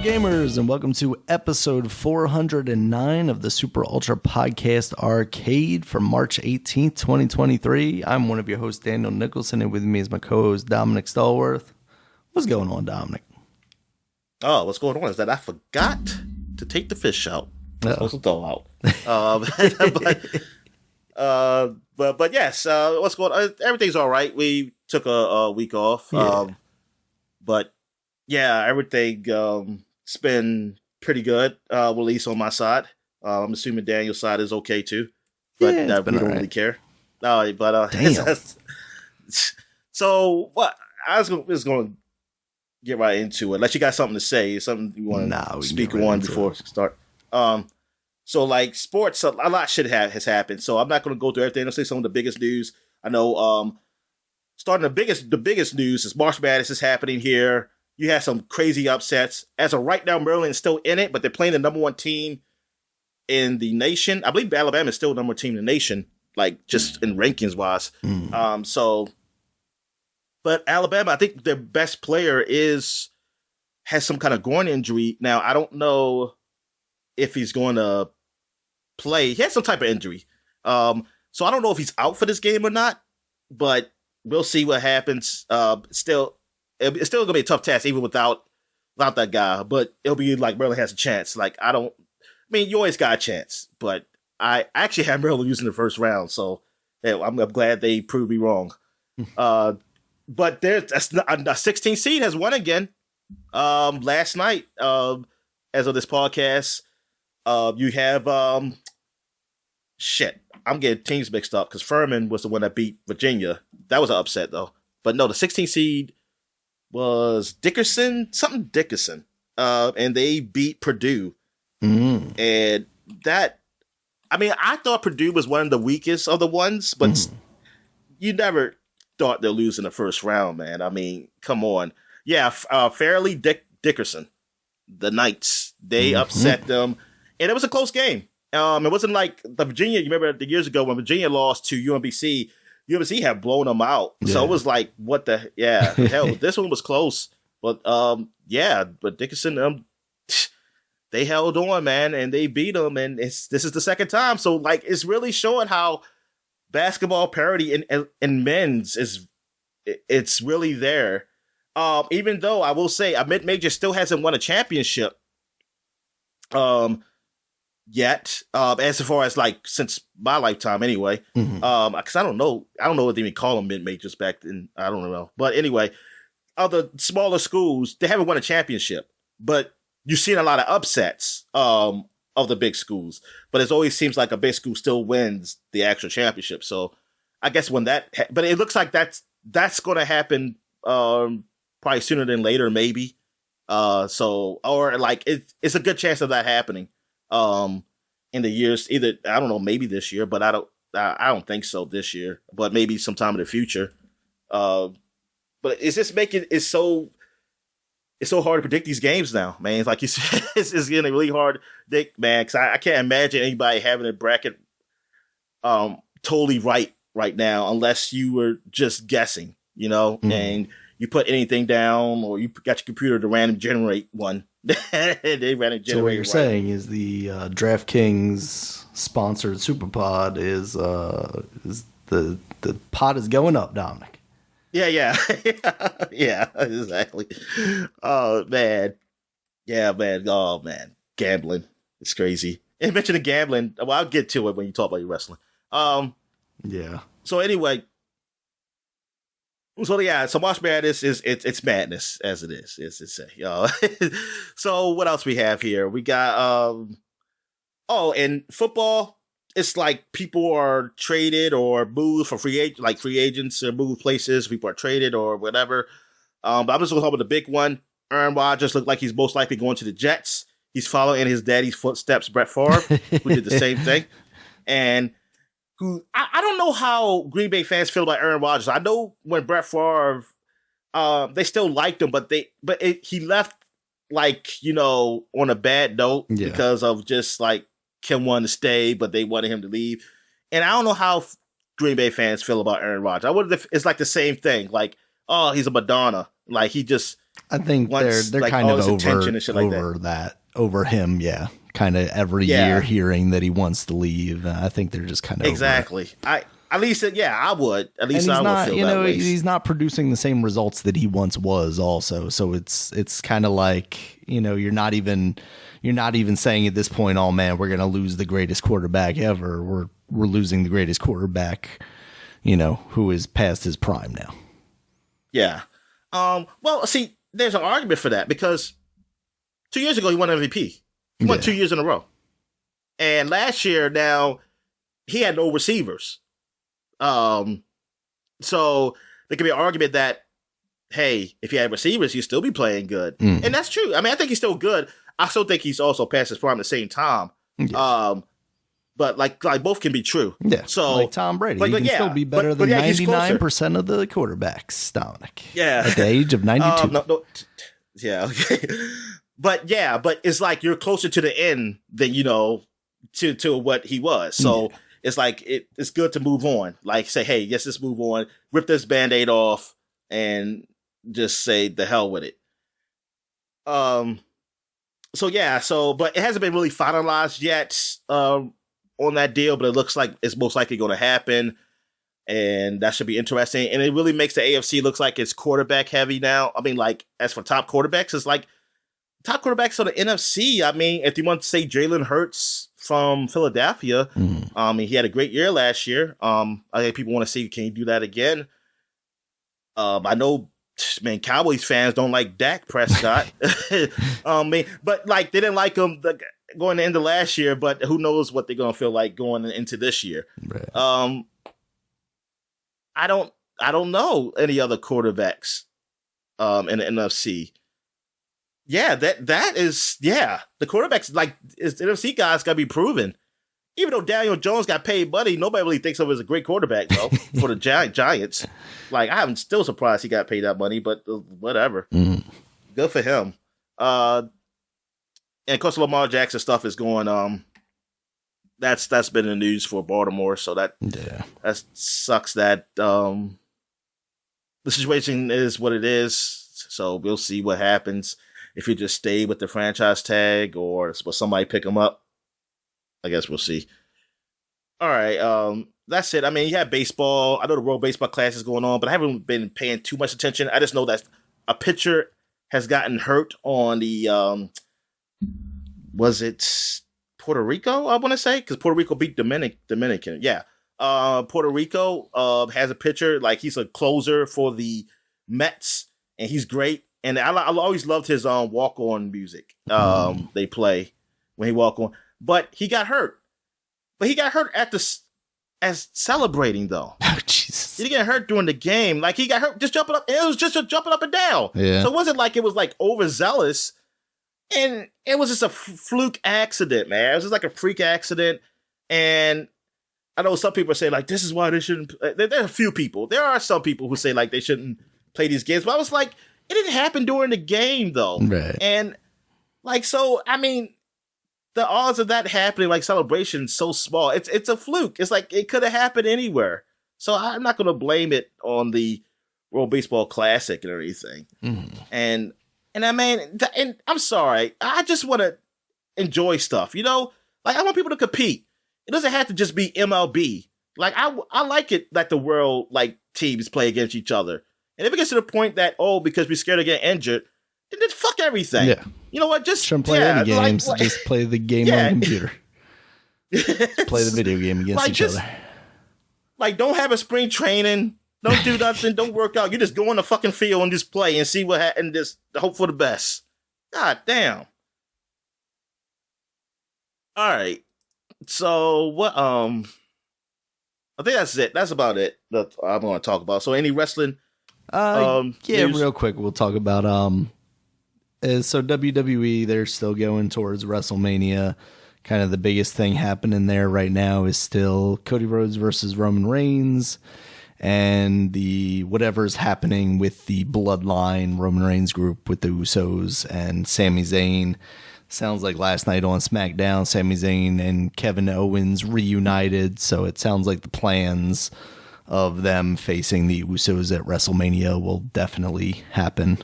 gamers, and welcome to episode 409 of the Super Ultra Podcast Arcade for March 18th, 2023. I'm one of your hosts, Daniel Nicholson, and with me is my co-host, Dominic Stallworth. What's going on, Dominic? Oh, what's going on is that I forgot to take the fish out. I'm supposed to throw out. But yes, what's going on? Everything's all right. We took a week off. Yeah. But yeah, everything it's been pretty good, at least on my side. I'm assuming Daniel's side is okay too. But Yeah, it's we been don't all really right. care. Damn. So what I was going to get right into it. Unless you got something to say, something you want Nah, to we can speak get right on into before it. we start. So like sports, a lot of shit has happened. So I'm not going to go through everything. I'll say some of the biggest news. I know. Starting the biggest news is March Madness is happening here. You had some crazy upsets. As of right now, Maryland is still in it, but they're playing the number one team in the nation. I believe Alabama is still the number one team in the nation, like just in rankings wise. But Alabama, I think their best player has some kind of groin injury. Now, I don't know if he's going to play. He had some type of injury. So I don't know if he's out for this game or not, but we'll see what happens. It's still going to be a tough task, even without that guy, but it'll be like Maryland has a chance. You always got a chance, but I actually had Maryland using the first round, so I'm glad they proved me wrong. But a 16 seed has won again. Last night, as of this podcast, you have I'm getting teams mixed up because Furman was the one that beat Virginia. That was an upset though. But no, the 16 seed was Dickerson, and they beat Purdue. And that, I thought Purdue was one of the weakest of the ones, but you never thought they'll lose in the first round, man. Come on. Yeah, Fairleigh Dickerson, the Knights, they upset them, and it was a close game. It wasn't like the Virginia. You remember the years ago when Virginia lost to UMBC. UMBC had blown them out, so it was like, what the hell? This one was close, but but Dickerson, they held on, man, and they beat them, and this is the second time. So like, it's really showing how basketball parity in men's it's really there. Even though I will say a mid-major still hasn't won a championship. Yet, as far as like since my lifetime, anyway. Because I don't know what they even call them mid-majors back then. I don't know, but anyway, other smaller schools, they haven't won a championship, but you've seen a lot of upsets of the big schools. But it always seems like a big school still wins the actual championship. So I guess when but it looks like that's going to happen probably sooner than later, maybe. It's a good chance of that happening. In the years, either, I don't know, maybe this year, but I don't think so this year, but maybe sometime in the future. But it's just it's so hard to predict these games now, man. It's like you said, it's getting really hard to predict, man, because I can't imagine anybody having a bracket totally right now, unless you were just guessing, and you put anything down, or you got your computer to random generate one. They random generate. So what you're saying is the DraftKings sponsored SuperPod is the pot is going up, Dominic. Yeah, exactly. Oh man, gambling. It's crazy. And mention the gambling. Well, I'll get to it when you talk about your wrestling. Yeah. So anyway. So March Madness it's madness as it is. So what else we have here? We got in football, it's like people are traded or moved for free agents or moved places. People are traded or whatever. But I'm just going to talk about the big one. Aaron Rodgers looked like he's most likely going to the Jets. He's following in his daddy's footsteps, Brett Favre, who did the same thing, and who I don't know how Green Bay fans feel about Aaron Rodgers. I know when Brett Favre, they still liked him, but he left on a bad note because of just like Kim wanted to stay, but they wanted him to leave. And I don't know how Green Bay fans feel about Aaron Rodgers. It's like the same thing. Like, oh, he's a Madonna. Like he just I think once, they're like, kind all of this attention over and shit like that. Over him, yeah. Kind of every year hearing that he wants to leave. I think they're just kind of exactly. Over it. At least, I would. At least and I would feel that way. He's not producing the same results that he once was. Also, so it's kind of like you're not even saying at this point, oh man, we're gonna lose the greatest quarterback ever. We're losing the greatest quarterback, who is past his prime now. Yeah. Well, see, there's an argument for that because 2 years ago he won MVP. He won 2 years in a row, and last year now he had no receivers. So there could be an argument that, hey, if you had receivers, you'd still be playing good. And that's true. I mean, I think he's still good. I still think he's also past his prime at the same time. Yeah. But like both can be true. Yeah. So like Tom Brady, he can still be better than 99% of the quarterbacks, Dominic. Yeah. At the age of 92. No. Yeah. Okay. But it's like you're closer to the end than, to what he was. So it's like, it's good to move on. Like say, hey, yes, let's move on. Rip this Band-Aid off and just say the hell with it. But it hasn't been really finalized yet on that deal, but it looks like it's most likely going to happen. And that should be interesting. And it really makes the AFC looks like it's quarterback heavy now. I mean, like, as for top quarterbacks, it's like top quarterbacks on the NFC. I mean, if you want to say Jalen Hurts from Philadelphia, he had a great year last year. I think people want to see, can he do that again? I know, man, Cowboys fans don't like Dak Prescott. But like they didn't like him going into last year, but who knows what they're going to feel like going into this year. Right. I don't know any other quarterbacks in the NFC. Yeah, that is the quarterbacks, like, the NFC guys got to be proven. Even though Daniel Jones got paid money, nobody really thinks of him as a great quarterback though for the Giants. Like, I'm still surprised he got paid that money, but whatever. Good for him. And of course, Lamar Jackson stuff is going. That's been in the news for Baltimore, so that sucks. That the situation is what it is. So we'll see what happens if he just stay with the franchise tag or will somebody pick him up. I guess we'll see. All right, that's it. I mean, you have baseball. I know the World Baseball Classic is going on, but I haven't been paying too much attention. I just know that a pitcher has gotten hurt on the was it Puerto Rico? I want to say because Puerto Rico beat Dominican. Yeah, Puerto Rico has a pitcher, like he's a closer for the Mets, and he's great. And I always loved his walk-on music. They play when he walk on. But he got hurt. But he got hurt as celebrating though. Oh Jesus! He didn't get hurt during the game. Like he got hurt just jumping up. It was just jumping up and down. Yeah. So it wasn't like it was like overzealous. And it was just a fluke accident, man. It was just like a freak accident. And I know some people say like, this is why they shouldn't. There are a few people. There are some people who say like they shouldn't play these games. But I was like, it didn't happen during the game though. Right. And like, so, I mean, the odds of that happening, like celebration, so small. It's a fluke. It's like it could have happened anywhere. So I'm not going to blame it on the World Baseball Classic and everything. And I mean, and I'm sorry, I just want to enjoy stuff. Like I want people to compete. It doesn't have to just be MLB. Like I like it that the world like teams play against each other. And if it gets to the point that because we're scared of getting injured, then fuck everything. Yeah. You know what? Just shouldn't play any games. Just play the game on the computer. Just play the video game against each other. Like, don't have a spring training. Don't do nothing. Don't work out. You just go on the fucking field and just play and see what happens. And just hope for the best. God damn. All right. So what? I think that's it. That's about it that I'm going to talk about. So any wrestling? Yeah, news? Real quick, we'll talk about so WWE, they're still going towards WrestleMania. Kind of the biggest thing happening there right now is still Cody Rhodes versus Roman Reigns, and the whatever's happening with the Bloodline Roman Reigns group with the Usos and Sami Zayn. Sounds like last night on SmackDown, Sami Zayn and Kevin Owens reunited, so it sounds like the plans of them facing the Usos at WrestleMania will definitely happen.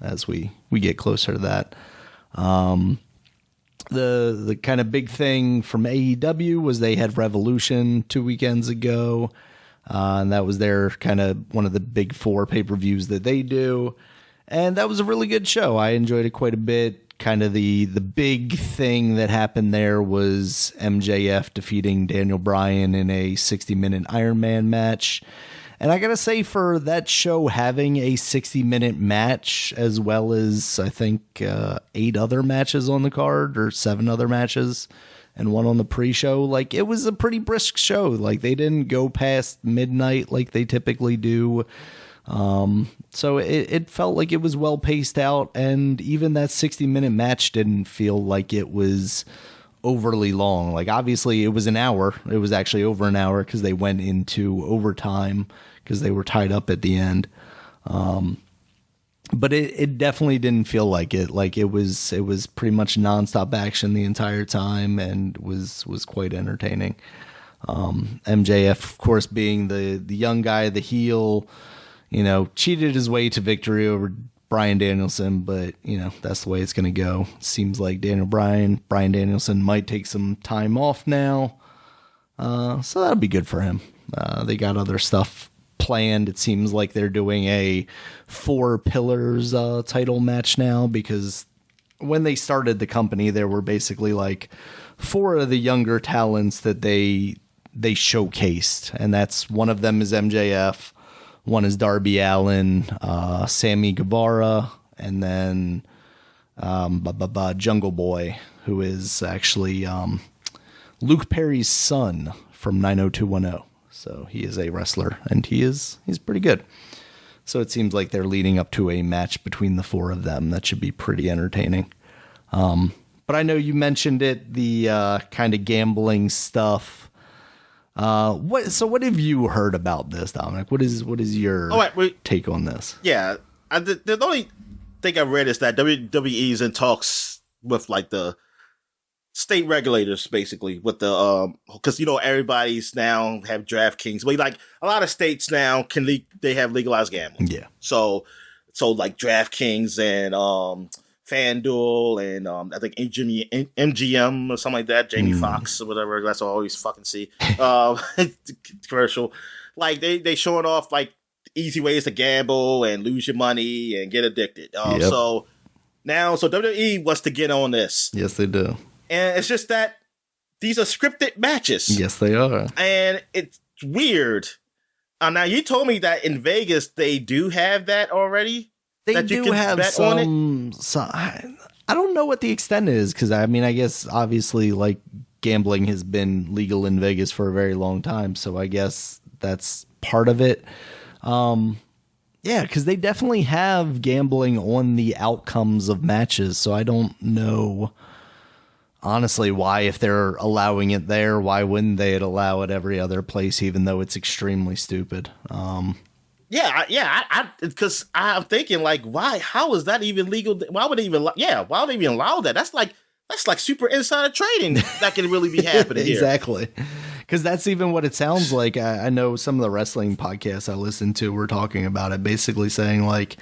as we get closer to that. The kind of big thing from AEW was they had Revolution 2 weekends ago. And that was their kind of one of the big 4 pay-per-views that they do. And that was a really good show. I enjoyed it quite a bit. Kind of the big thing that happened there was MJF defeating Daniel Bryan in a 60-minute Iron Man match. And I got to say, for that show having a 60-minute match, as well as, I think, 8 other matches on the card, or 7 other matches, and 1 on the pre-show, like, it was a pretty brisk show. Like, they didn't go past midnight like they typically do. So it felt like it was well paced out, and even that 60-minute match didn't feel like it was overly long. Like, obviously it was an hour. It was actually over an hour because they went into overtime because they were tied up at the end. But it definitely didn't feel like it. Like, it was pretty much nonstop action the entire time, and was quite entertaining. MJF, of course, being the young guy, the heel, cheated his way to victory over Bryan Danielson, but, that's the way it's going to go. Seems like Bryan Danielson might take some time off now. So that'll be good for him. They got other stuff planned. It seems like they're doing a 4 Pillars title match now, because when they started the company, there were basically like 4 of the younger talents that they showcased, and that's one of them is MJF. One is Darby Allin, Sammy Guevara, and then Jungle Boy, who is actually Luke Perry's son from 90210. So he is a wrestler, and he's pretty good. So it seems like they're leading up to a match between the 4 of them. That should be pretty entertaining. But I know you mentioned it, the kind of gambling stuff. What have you heard about this, Dominic? What is your take on this? Yeah, the only thing I read is that WWE's in talks with like the state regulators, basically, with the because everybody's now have DraftKings. But like a lot of states now they have legalized gambling. Yeah. So like DraftKings and FanDuel and I think MGM or something like that, Jamie Foxx or whatever. That's what I always fucking see. Commercial. Like they showing off like easy ways to gamble and lose your money and get addicted. Yep. So WWE wants to get on this. Yes, they do. And it's just that these are scripted matches. Yes, they are. And it's weird. Now you told me that in Vegas they do have that already. They do have some. I don't know what the extent is, because I guess obviously like gambling has been legal in Vegas for a very long time, so I guess that's part of it. Yeah, because they definitely have gambling on the outcomes of matches, so I don't know honestly why, if they're allowing it there, why wouldn't they allow it every other place, even though it's extremely stupid. Because I'm thinking like, why? How is that even legal? Why would they even? Why would they even allow that? That's like super insider trading that can really be happening here. Exactly, because that's even what it sounds like. I know some of the wrestling podcasts I listen to were talking about it, basically saying like,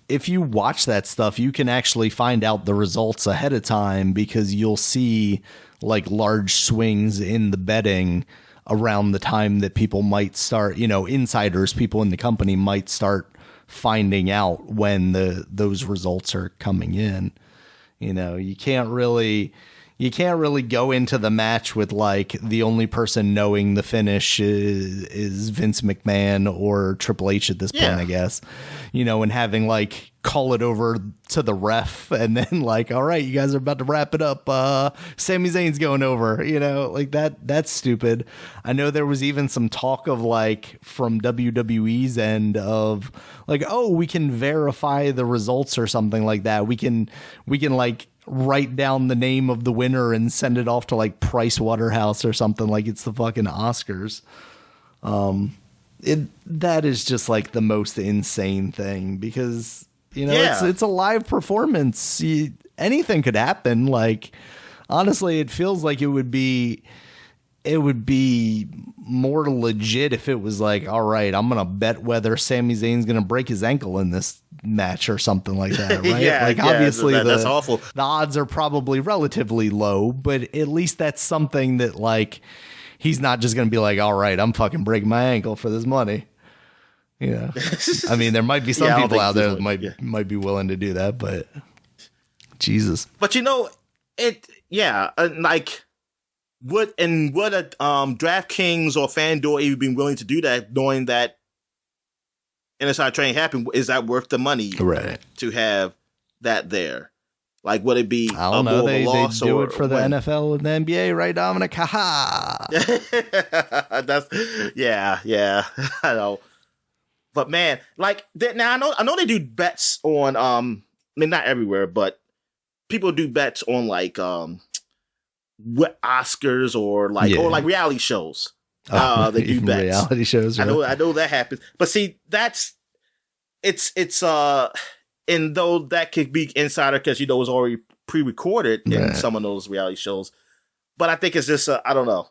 if you watch that stuff, you can actually find out the results ahead of time, because you'll see like large swings in the betting around the time that people might start, insiders, people in the company might start finding out when those results are coming in. You can't really go into the match with like the only person knowing the finish is Vince McMahon or Triple H at this point, I guess, and having like call it over to the ref and then like, all right, you guys are about to wrap it up. Sami Zayn's going over, like that's stupid. I know there was even some talk of like from WWE's end of like, oh, we can verify the results or something like that. We can like write down the name of the winner and send it off to like Price Waterhouse or something, like it's the fucking Oscars. That is just like the most insane thing, because it's a live performance. Anything could happen. Like, honestly, it feels like it would be it would be more legit if it was like, all right, I'm gonna bet whether Sami Zayn's gonna break his ankle in this match or something like that, right? Yeah, like yeah, obviously that's awful. The odds are probably relatively low, but at least that's something that like he's not just gonna be like, all right, I'm fucking breaking my ankle for this money. Yeah, I mean, there might be some people out there that might be willing to do that, but Jesus. But like would a DraftKings or FanDuel even be willing to do that, knowing that inside training happened? Is that worth the money, right, to have that there? Like, would it be? I don't know. They do it for the NFL and the NBA, right, Dominic? Haha. That's yeah. I know. But man, like now I know they do bets on I mean, not everywhere, but people do bets on like what Oscars or like reality shows. They do bets. Reality shows. Right? I know that happens. But see, it's and though that could be insider because it's already pre-recorded in some of those reality shows. But I think it's just I don't know.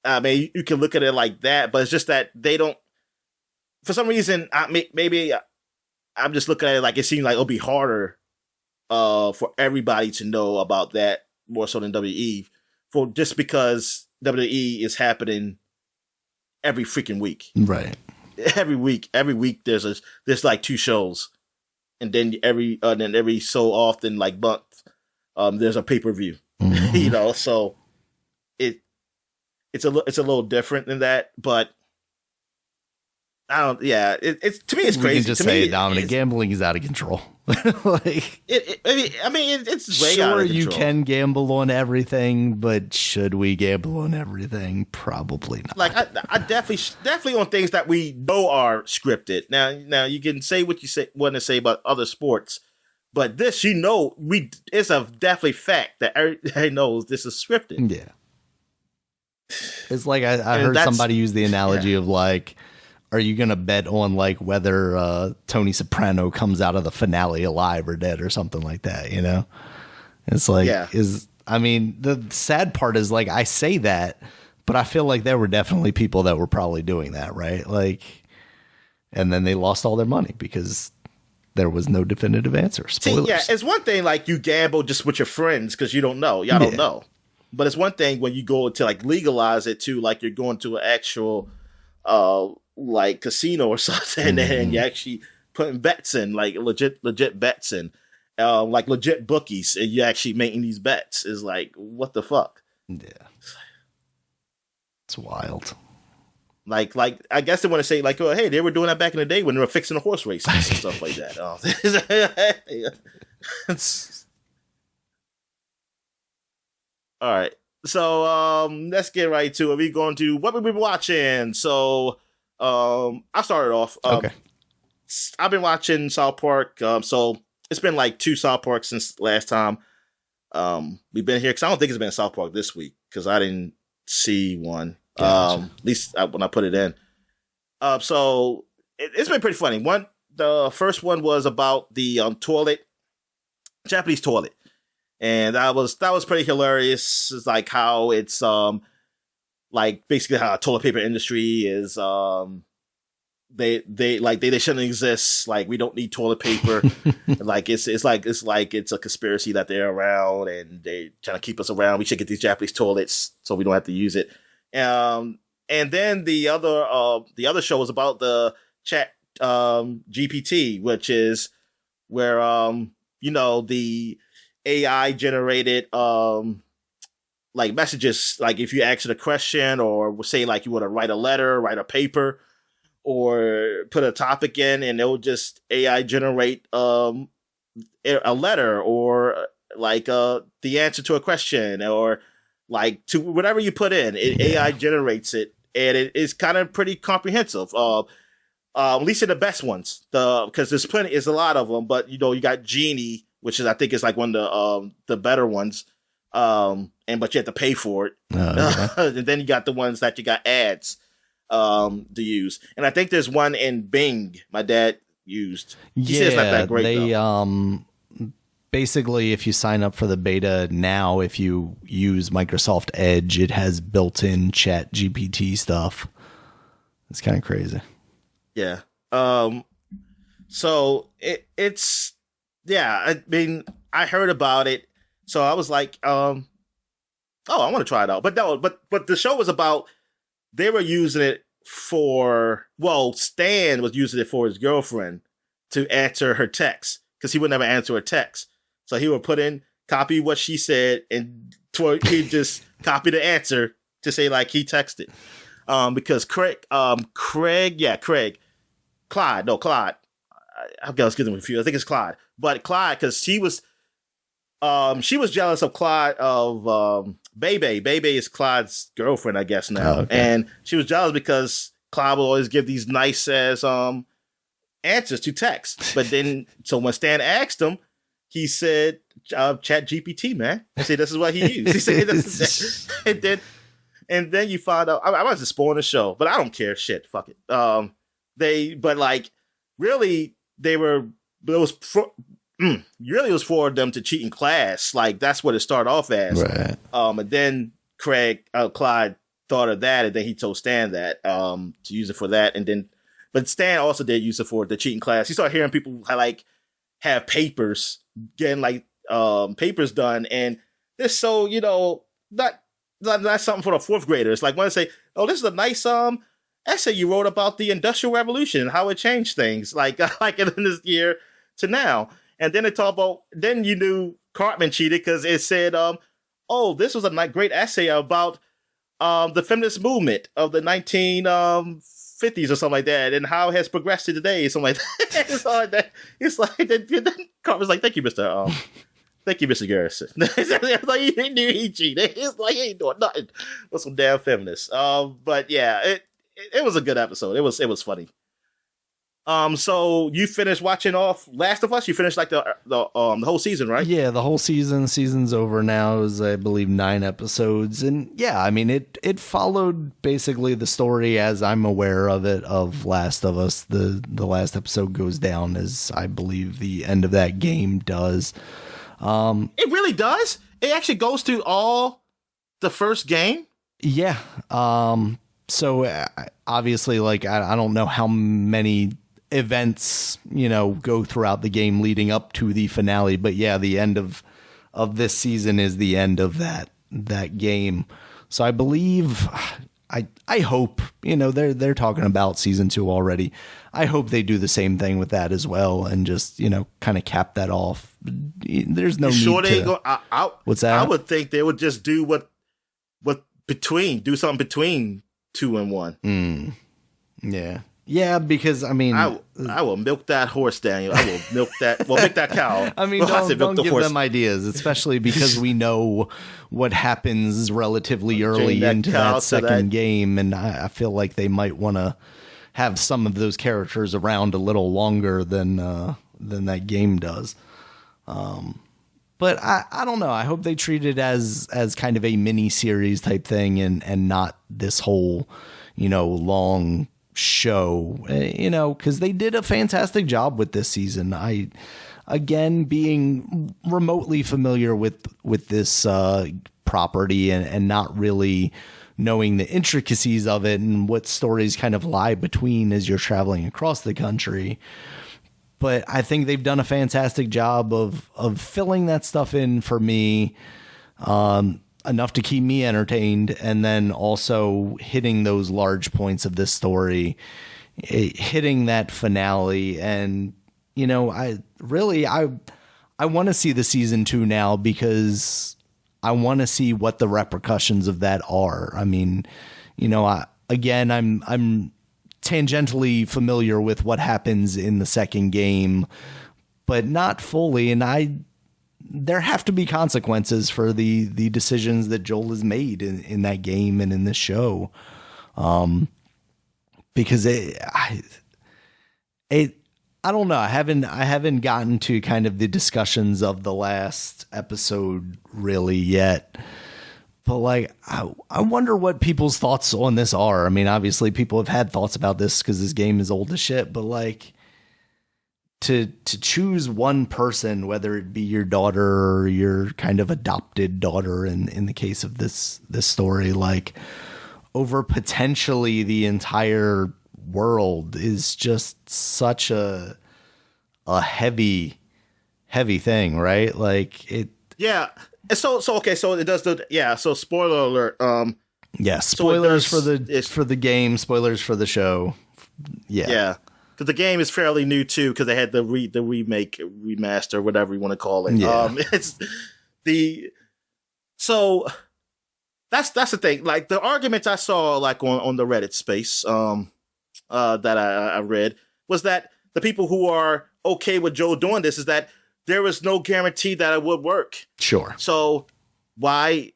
I mean, you can look at it like that, but it's just that they don't. For some reason, maybe I'm just looking at it like it seems like it'll be harder for everybody to know about that more so than WWE, just because WWE is happening every freaking week. Right. Every week there's like 2 shows, and then every so often, like month, there's a pay-per-view. Mm-hmm. So it's a little different than that, but. I don't. Yeah, it's to me it's crazy. We can just say it, Dominic. Gambling is out of control. Like, it's way sure out of control. You can gamble on everything, but should we gamble on everything? Probably not. Like I definitely on things that we know are scripted. Now you can say what you want to say about other sports, but this it's a definitely fact that everybody knows this is scripted. Yeah, it's like I heard somebody use the analogy of like. Are you going to bet on like whether Tony Soprano comes out of the finale alive or dead or something like that? It's like, I mean, the sad part is like, I say that, but I feel like there were definitely people that were probably doing that. Right. Like, and then they lost all their money because there was no definitive answer. Spoilers. See, yeah. It's one thing like you gamble just with your friends because you don't know. Y'all don't know. But it's one thing when you go to like legalize it too, like you're going to an actual, like casino or something, and you're actually putting bets in, like legit bets in, like legit bookies, and you're actually making these bets. Is like, what the fuck? Yeah, it's wild. Like I guess they want to say like, oh, hey, they were doing that back in the day when they were fixing the horse races and stuff like that. All right, so let's get right to it. We're going to what we've been watching. So. I started off. Okay. I've been watching South Park. So it's been like 2 South Parks since last time. We've been here because I don't think it's been South Park this week because I didn't see one. Gotcha. At least when I put it in. So it's been pretty funny. The first one was about the Japanese toilet, and that was pretty hilarious. It's like how it's like basically how a toilet paper industry is they shouldn't exist. Like we don't need toilet paper. Like it's a conspiracy that they're around and they trying to keep us around. We should get these Japanese toilets so we don't have to use it. And then the other show was about the chat GPT, which is where the AI generated like messages, like if you ask it a question or say like you want to write a letter, write a paper, or put a topic in, and it'll just AI generate a letter or like the answer to a question or like to whatever you put in. AI generates it, and it is kind of pretty comprehensive. At least in the best ones, because there's a lot of them, but you got Genie, which is I think is like one of the better ones. But you have to pay for it. And then you got the ones that you got ads to use. And I think there's one in Bing my dad used. He says it's not that great, basically, if you sign up for the beta now, if you use Microsoft Edge, it has built-in Chat GPT stuff. It's kind of crazy. Yeah. So it's yeah. I mean, I heard about it, so I was like, oh, I want to try it out. But no, but the show was about they were using it for. Well, Stan was using it for his girlfriend to answer her text because he would never answer her text. So he would copy what she said, and he'd just copy the answer to say like he texted. Because Clyde. I was getting confused. I think it's Clyde, but Clyde, because she was jealous of Clyde of Bebe. Bebe is Clyde's girlfriend, I guess now, and she was jealous because Clyde will always give these nice ass answers to text. But then, so when Stan asked him, he said, "Chat GPT, man." I said, "This is what he used." He said, and then you find out. I was just spoiling the show, but I don't care. Shit, fuck it. It was for them to cheat in class. Like that's what it started off as. Right. And then Clyde thought of that, and then he told Stan that to use it for that, and then, but Stan also did use it for the cheating class. He started hearing people have papers, getting papers done, and this so not something for the fourth graders. Like when they say, "Oh, this is a nice essay you wrote about the Industrial Revolution and how it changed things," like in this year to now. And then they talk about, then you knew Cartman cheated because it said, "Oh, this was a great essay about the feminist movement of the 1950s or something like that, and how it has progressed to today," something like that. It's like then Cartman's like, "Thank you, Mr. Thank you, Mr. Garrison." It's like he knew he cheated. It's like he ain't doing nothing with some damn feminists. But yeah, it was a good episode. It was funny. So you finished watching off Last of Us? You finished like the whole season, right? Yeah, the whole season. Season's over now. It was, I believe, 9 episodes. And yeah, I mean, it followed basically the story as I'm aware of it of Last of Us. The last episode goes down as I believe the end of that game does. It really does? It actually goes through all the first game? Yeah. So obviously, like, I don't know how many events, go throughout the game leading up to the finale, but yeah, the end of this season is the end of that game. So I believe, I hope, they're talking about season 2 already. I hope they do the same thing with that as well and just, kind of cap that off. There's no need to. What's that? I would think they would just do do something between 2 and 1. Yeah. Yeah, because I mean, I will milk that horse, Daniel. I will milk that cow. I mean, don't give them ideas, especially because we know what happens relatively early into that second game, and I feel like they might want to have some of those characters around a little longer than that game does. But I don't know. I hope they treat it as kind of a mini series type thing and not this whole, long show, because they did a fantastic job with this season. Again, being remotely familiar with this property and not really knowing the intricacies of it and what stories kind of lie between as you're traveling across the country. But I think they've done a fantastic job of filling that stuff in for me, enough to keep me entertained, and then also hitting those large points of this story, hitting that finale. And, I want to see the season 2 now because I want to see what the repercussions of that are. I mean, I'm tangentially familiar with what happens in the second game, but not fully. And there have to be consequences for the decisions that Joel has made in that game and in this show. Because I don't know. I haven't gotten to kind of the discussions of the last episode really yet. But like, I wonder what people's thoughts on this are. I mean, obviously people have had thoughts about this because this game is old as shit, but like, to choose one person, whether it be your daughter or your kind of adopted daughter in the case of this story, like over potentially the entire world is just such a heavy thing, right? Like it. Yeah. So okay. So it does so spoiler alert. Yeah. Spoilers for the game. Spoilers for the show. Yeah. Yeah. Because the game is fairly new too, because they had the remake, remaster, whatever you want to call it. Yeah. So that's the thing. Like the arguments I saw, like on the Reddit space, that I read, was that the people who are okay with Joel doing this is that there is no guarantee that it would work. Sure. So why,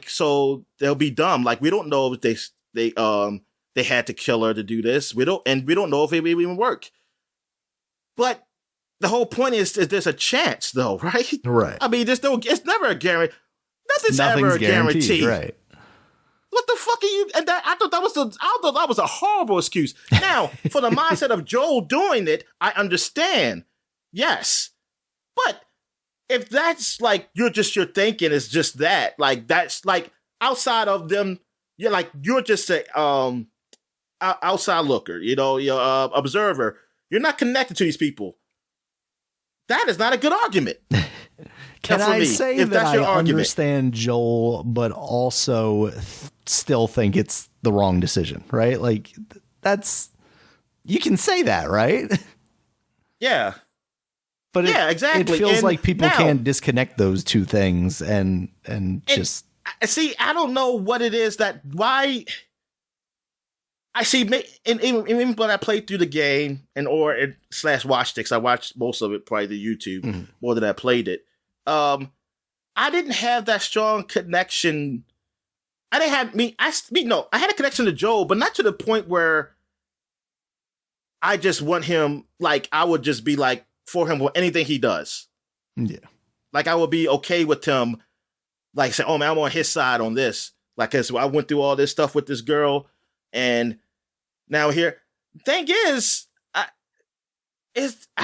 so they'll be dumb. Like we don't know if they had to kill her to do this. We don't know if it will even work. But the whole point is there's a chance, though, right? Right. I mean, it's never a guarantee. Nothing's ever a guarantee. Right. What the fuck are you? And I thought that was a horrible excuse. Now, for the mindset of Joel doing it, I understand. Yes, but if that's like your thinking is just that, like that's like outside of them, you're just a outside looker, you're observer. You're not connected to these people. That is not a good argument. Can I say that I understand Joel, but also still think it's the wrong decision, right? Like you can say that, right? Yeah. But exactly. It feels like people can't disconnect those two things and just see. I don't know what it is why. I see, and even when I played through the game / watch sticks, I watched most of it probably the YouTube more than I played it. I didn't have that strong connection. I didn't have I had a connection to Joel, but not to the point where I just want him, like, I would just be like for him with anything he does. Yeah. Like I would be okay with him, like say, oh man, I'm on his side on this. Like, cause I went through all this stuff with this girl and now here, thing is, I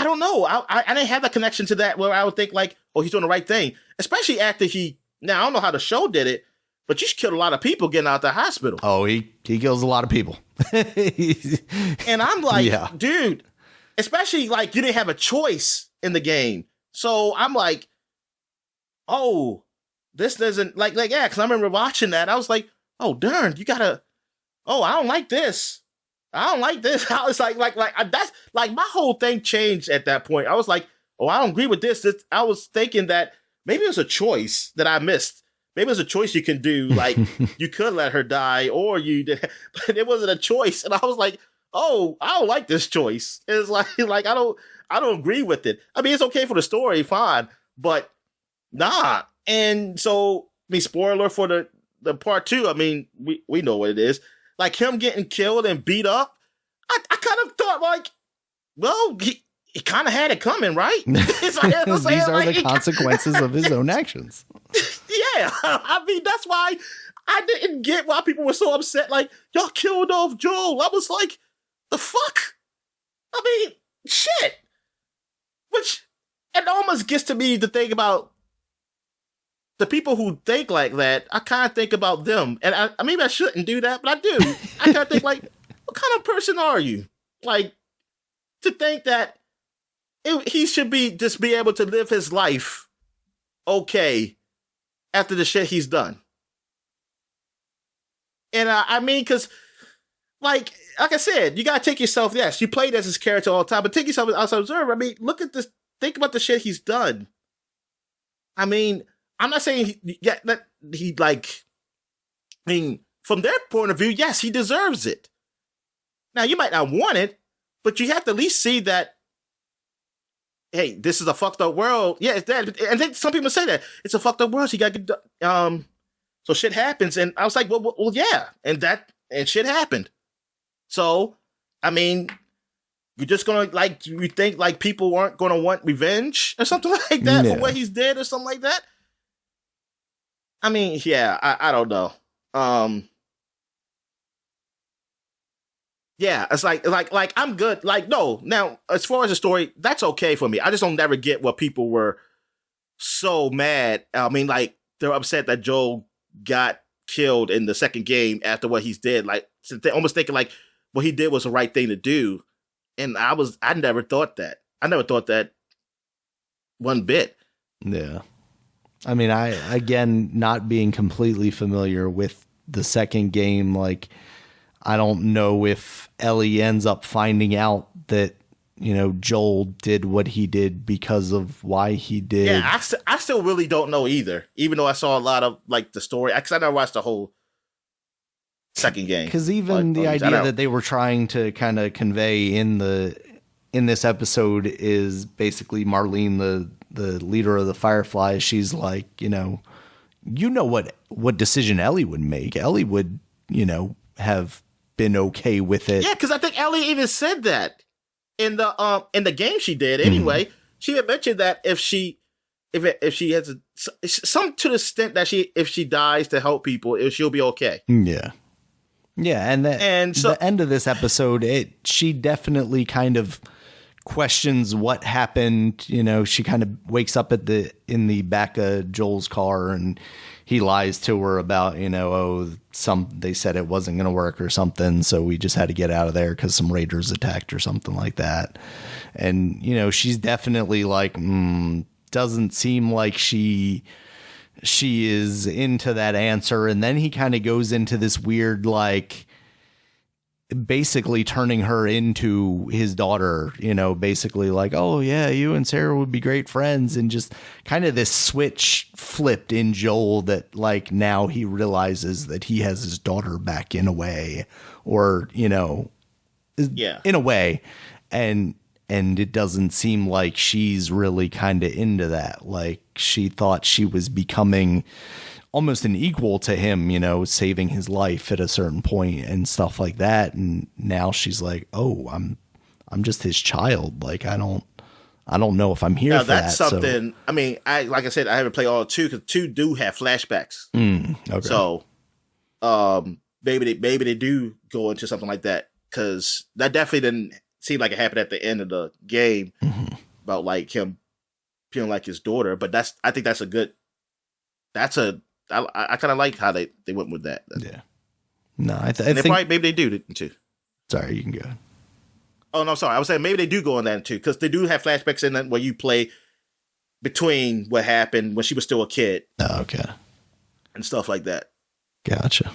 don't know. I didn't have that connection to that where I would think like, oh, he's doing the right thing. Especially after now I don't know how the show did it, but you killed a lot of people getting out of the hospital. Oh, he kills a lot of people. And I'm like, dude, especially like you didn't have a choice in the game. So I'm like, oh, this doesn't yeah, because I remember watching that. I was like, oh, darn, I don't like this. I don't like this. I was like that's like my whole thing changed at that point. I was like, oh, I don't agree with this. I was thinking that maybe it was a choice that I missed. Maybe it was a choice you can do. Like you could let her die or you did, but it wasn't a choice. And I was like, oh, I don't like this choice. It's like I don't agree with it. I mean, it's okay for the story, fine, but nah. And so, I mean, spoiler for the part 2. I mean, we know what it is. Like him getting killed and beat up, I kind of thought like, well, he kind of had it coming, right? These are the consequences of his own actions. Yeah, I mean that's why I didn't get why people were so upset. Like y'all killed off Joel. I was like, the fuck? I mean, shit. Which it almost gets to me to think about. The people who think like that, I kind of think about them. And I maybe I shouldn't do that, but I do. I kind of think like, what kind of person are you? Like, to think that he should just be able to live his life okay after the shit he's done. And I mean, because, like I said, you got to take yourself, yes, you played as his character all the time, but take yourself as an observer. I mean, look at this, think about the shit he's done. I mean, I'm not saying that he like, I mean, from their point of view, yes, he deserves it. Now, you might not want it, but you have to at least see that, hey, this is a fucked up world. Yeah, it's that. And then some people say that. It's a fucked up world, so you got to get, so shit happens. And I was like, well, yeah. And shit happened. So, I mean, you're just going to, like, you think, like, people aren't going to want revenge or something like that for what he's did or something like that? I mean, yeah, I don't know. Yeah, it's like I'm good. Like, no, now as far as the story, that's okay for me. I just don't never get what people were so mad. I mean, like they're upset that Joel got killed in the second game after what he's did. Like, so they're almost thinking like what he did was the right thing to do. And I never thought that. I never thought that one bit. Yeah. I mean, again, not being completely familiar with the second game, like, I don't know if Ellie ends up finding out that, Joel did what he did because of why he did. Yeah, I still really don't know either, even though I saw a lot of, like, the story. Because I never watched the whole second game. Because even the idea that they were trying to kind of convey in this episode is basically Marlene, the leader of the Fireflies. She's like, what decision Ellie would make. Ellie would, have been okay with it. Yeah, because I think Ellie even said that in the game she did. Anyway, she had mentioned that if she has some to the extent that if she dies to help people, she'll be okay. Yeah. Yeah, and so the end of this episode, she definitely kind of questions what happened. She kind of wakes up in the back of Joel's car, and he lies to her about, they said it wasn't going to work or something, so we just had to get out of there because some raiders attacked or something like that. And she's definitely like, doesn't seem like she is into that answer. And then he kind of goes into this weird, like, basically turning her into his daughter, basically like, oh yeah, you and Sarah would be great friends. And just kind of this switch flipped in Joel that, like, now he realizes that he has his daughter back in a way, or, in a way. And it doesn't seem like she's really kind of into that. Like, she thought she was becoming almost an equal to him, saving his life at a certain point and stuff like that. And now she's like, oh, I'm just his child. Like, I don't know if I'm here for that's that. Something. So. I mean, like I said, I haven't played all two because two do have flashbacks. Okay. So, maybe they do go into something like that, because that definitely didn't seem like it happened at the end of the game about, like, him feeling like his daughter. But I think that's a good. I kind of like how they went with that. Yeah. No, I think probably, maybe they do too. Sorry, you can go. Oh no, sorry. I was saying maybe they do go on that too, because they do have flashbacks in that where you play between what happened when she was still a kid. Oh, okay. And stuff like that. Gotcha.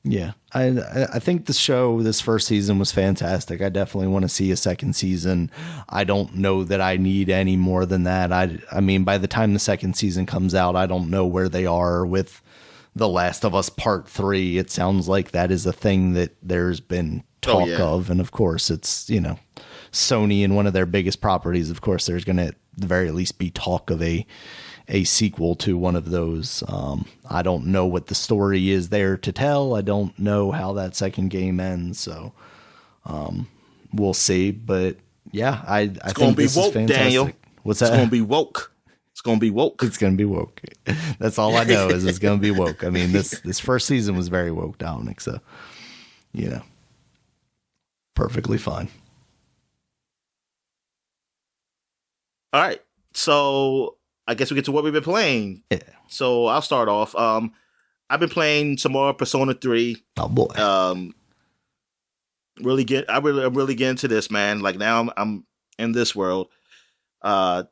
Yeah, I think this first season was fantastic. I definitely want to see a second season. I don't know that I need any more than that. I mean, by the time the second season comes out, I don't know where they are with The Last of Us Part 3. It sounds like that is a thing that there's been talk of. And of course, it's, Sony and one of their biggest properties. Of course, there's going to at the very least be talk of a sequel to one of those. I don't know what the story is there to tell. I don't know how that second game ends. So we'll see. But yeah, I think this is fantastic. Daniel. What's that? It's going to be woke. It's going to be woke. It's going to be woke. That's all I know is it's going to be woke. I mean, this first season was very woke, Dominic. So, perfectly fine. All right. So I guess we get to what we've been playing. Yeah. So I'll start off. I've been playing some more Persona 3. Oh boy. I'm really getting into this, man. Like, now I'm in this world. Having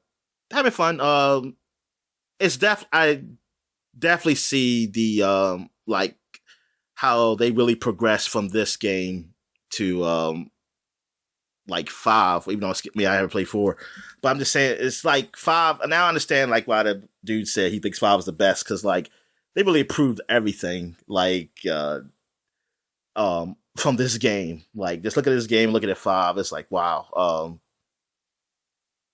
fun. I definitely see the like how they really progress from this game to like 5, even though I haven't played 4. But I'm just saying, it's like 5. And now I understand, like, why the dude said he thinks 5 is the best, because, like, they really improved everything, like, from this game. Like, just look at this game, look at it 5. It's like, wow.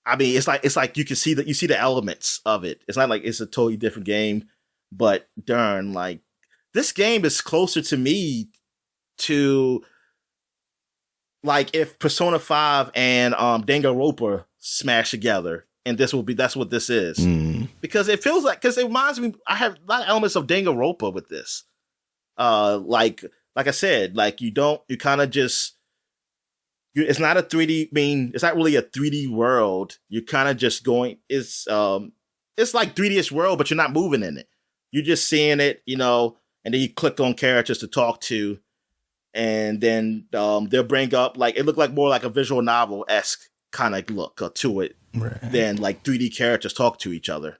I mean, it's like you see the elements of it. It's not like it's a totally different game, but darn, like, this game is closer to me to, like, if Persona 5 and Danganronpa smash together, and that's what this is. Because it reminds me, I have a lot of elements of Danganronpa with this. Like I said, like, you kind of just it's not a 3D. It's not really a 3D world. You're kind of just going. It's like 3D-ish world, but you're not moving in it. You're just seeing it, and then you click on characters to talk to, and then they'll bring up it looked like more like a visual novel-esque kind of look to it than like 3D characters talk to each other.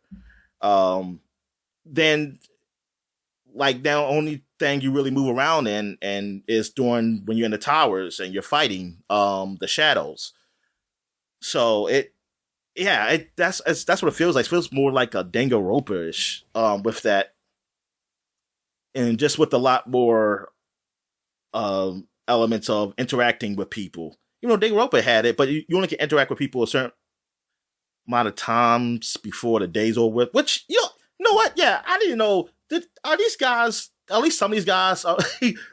Then the only thing you really move around in and is during when you're in the towers and you're fighting the shadows. So that's what it feels like. It feels more like a Danganronpa-ish with that, and just with a lot more elements of interacting with people. Danganronpa had it, but you only can interact with people a certain amount of times before the day's over with. Which you know what? Yeah, I didn't know. Are these guys? At least some of these guys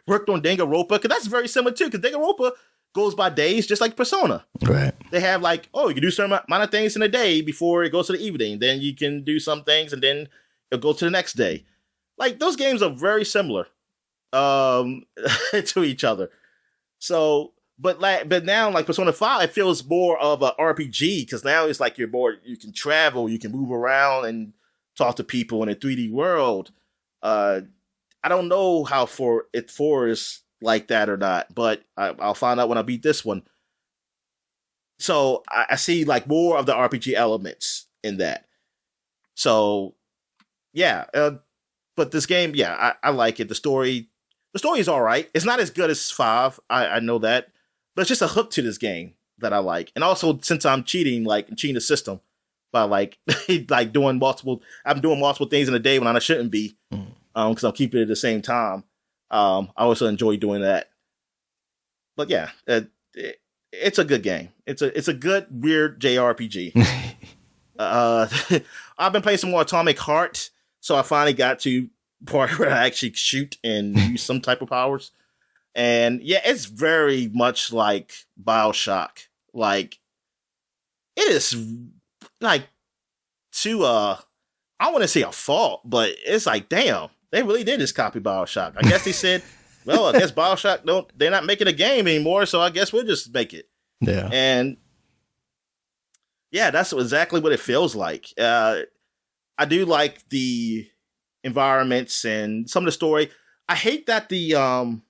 worked on Danganronpa, because that's very similar too. Because Danganronpa goes by days, just like Persona. Right. They have you can do certain amount of things in a day before it goes to the evening. Then you can do some things, and then it'll go to the next day. Those games are very similar to each other. So, but now Persona 5, it feels more of a RPG, because now it's like you can travel, you can move around and talk to people in a 3D world. I don't know how 4 is like that or not, but I'll find out when I beat this one. So I see more of the RPG elements in that. So yeah, but this game, I like it. The story is all right. It's not as good as 5. I know that, but it's just a hook to this game that I like. And also, since I'm cheating the system by doing multiple things in a day when I shouldn't be, because I'm keeping it at the same time. I also enjoy doing that. But yeah, it's a good game. It's a good weird JRPG. I've been playing some more Atomic Heart, so I finally got to part where I actually shoot and use some type of powers. And yeah, it's very much like BioShock. It is to I want to say a fault, but it's damn, they really did just copy BioShock. I guess they said, well, I guess BioShock they're not making a game anymore, so I guess we'll just make it. Yeah. And yeah, that's exactly what it feels like. I do like the environments and some of the story. I hate that you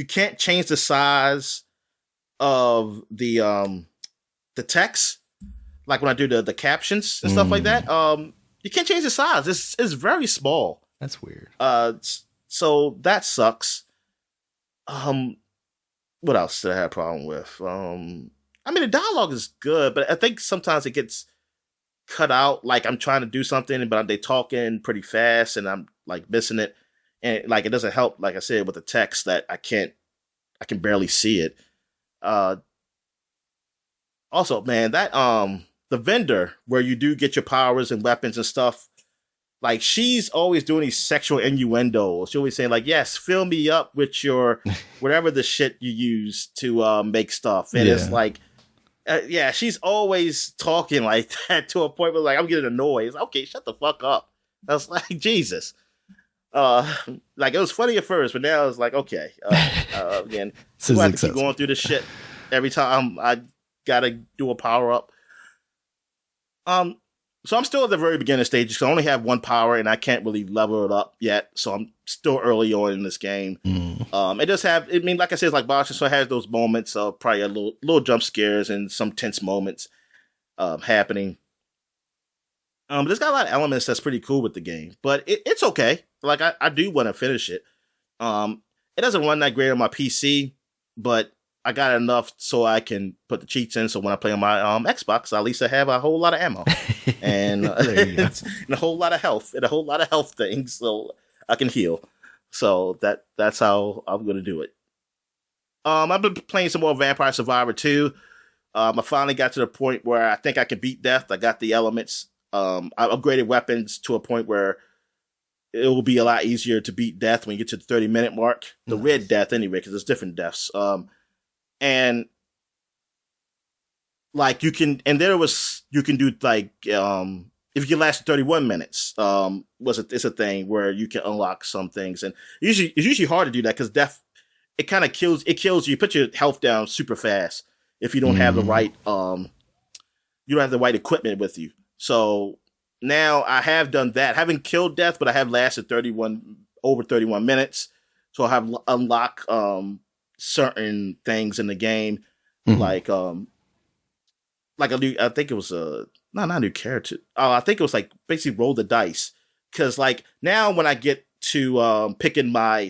can't change the size of the text. When I do the captions and stuff like that, you can't change the size. It's very small. That's weird. So that sucks. What else did I have a problem with? The dialogue is good, but I think sometimes it gets cut out. I'm trying to do something, but they talking pretty fast, and I'm missing it, and it doesn't help. Like I said, with the text that I can barely see it. Also, man, that the vendor where you do get your powers and weapons and stuff, she's always doing these sexual innuendos. She's always saying yes, fill me up with your whatever the shit you use to make stuff. And it's she's always talking like that to a point where I'm getting annoyed. It's okay, shut the fuck up. I was Jesus. It was funny at first, but now it's okay. Again, I have to keep going through this shit every time I gotta do a power up. So I'm still at the very beginning stages. So I only have one power, and I can't really level it up yet. So I'm still early on in this game. It does have, like I said, it's like BioShock, so it has those moments of probably a little jump scares and some tense moments happening. But it's got a lot of elements that's pretty cool with the game. But it's okay. I do want to finish it. It doesn't run that great on my PC, but I got enough so I can put the cheats in. So when I play on my Xbox, at least I have a whole lot of ammo and, and a whole lot of health and a whole lot of health things, so I can heal. So that's how I'm gonna do it. I've been playing some more Vampire Survivor 2. I finally got to the point where I think I can beat death. I got the elements. I upgraded weapons to a point where it will be a lot easier to beat death when you get to the 30-minute mark. The red death anyway, because there's different deaths. And you can do if you can last 31 minutes, it's a thing where you can unlock some things, and it's usually hard to do that because death it kind of kills you. You put your health down super fast if you don't have the right you don't have the right equipment with you. So now I have done that. I haven't killed death, but I have lasted over 31 minutes. So I have unlocked certain things in the game, like a new. I think it was not a new character. I think it was like basically roll the dice, because like now when I get to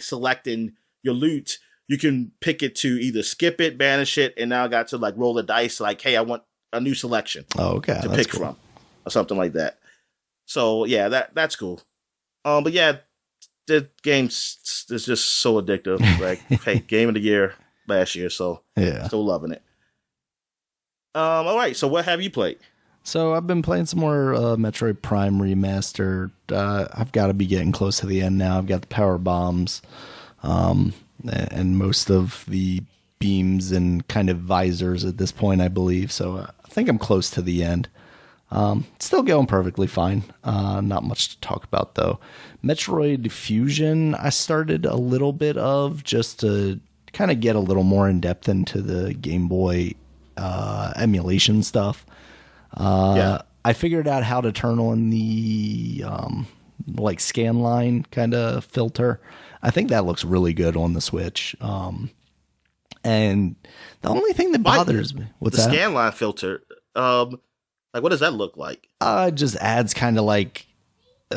selecting your loot, you can pick it to either skip it, banish it, and now I got to like roll the dice. Like, hey, I want a new selection. Oh, okay, to pick from, or something like that. So yeah, that's cool. But yeah, the game is just so addictive. Like, hey, game of the year last year, so yeah, still loving it. All right, so what have you played? So I've been playing some more Metroid Prime Remastered. I've got to be getting close to the end now. I've got the power bombs, and most of the beams and kind of visors at this point, I believe. So I think I'm close to the end. Still going perfectly fine. Not much to talk about though. Metroid Fusion, I started a little bit of just to kind of get a little more in depth into the Game Boy emulation stuff. I figured out how to turn on the like scan line kind of filter. I think that looks really good on the Switch. And the only thing that bothers me, what's that? The scan line filter. Like, what does that look like? It just adds kind of like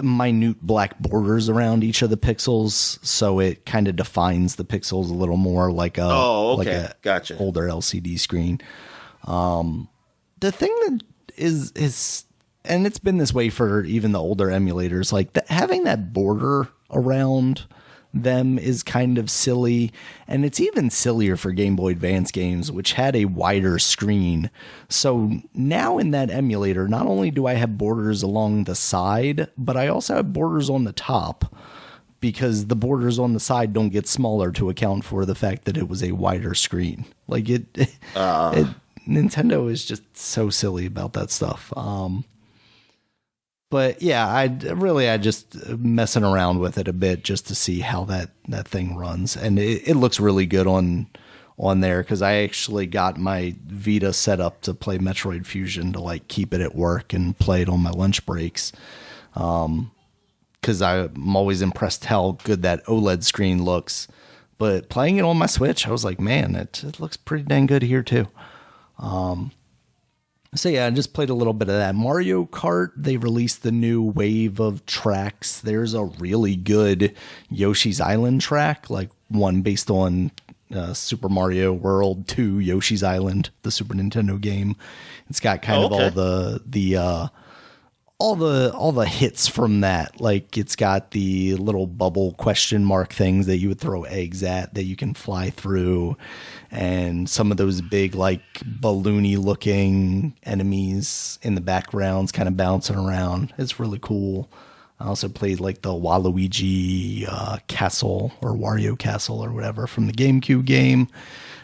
minute black borders around each of the pixels, so it kind of defines the pixels a little more, like a gotcha. older LCD screen. The thing that is, and it's been this way for even the older emulators, like having that border around them is kind of silly, and it's even sillier for Game Boy Advance games, which had a wider screen. So now in that emulator, not only do I have borders along the side, but I also have borders on the top, because the borders on the side don't get smaller to account for the fact that it was a wider screen. Like Nintendo is just so silly about that stuff. But yeah, I just messing around with it a bit just to see how that thing runs. And it looks really good on there, because I actually got my Vita set up to play Metroid Fusion to like keep it at work and play it on my lunch breaks. Because I'm always impressed how good that OLED screen looks. But playing it on my Switch, I was like, man, it looks pretty dang good here too. So yeah, I just played a little bit of that. Mario Kart, they released the new wave of tracks. There's a really good Yoshi's Island track, like one based on Super Mario World 2 Yoshi's Island, the Super Nintendo game. It's got kind of all the hits from that. Like, it's got the little bubble question mark things that you would throw eggs at that you can fly through, and some of those big like balloony looking enemies in the backgrounds kind of bouncing around. It's really cool. I also played like the Waluigi castle, or Wario Castle or whatever, from the GameCube game.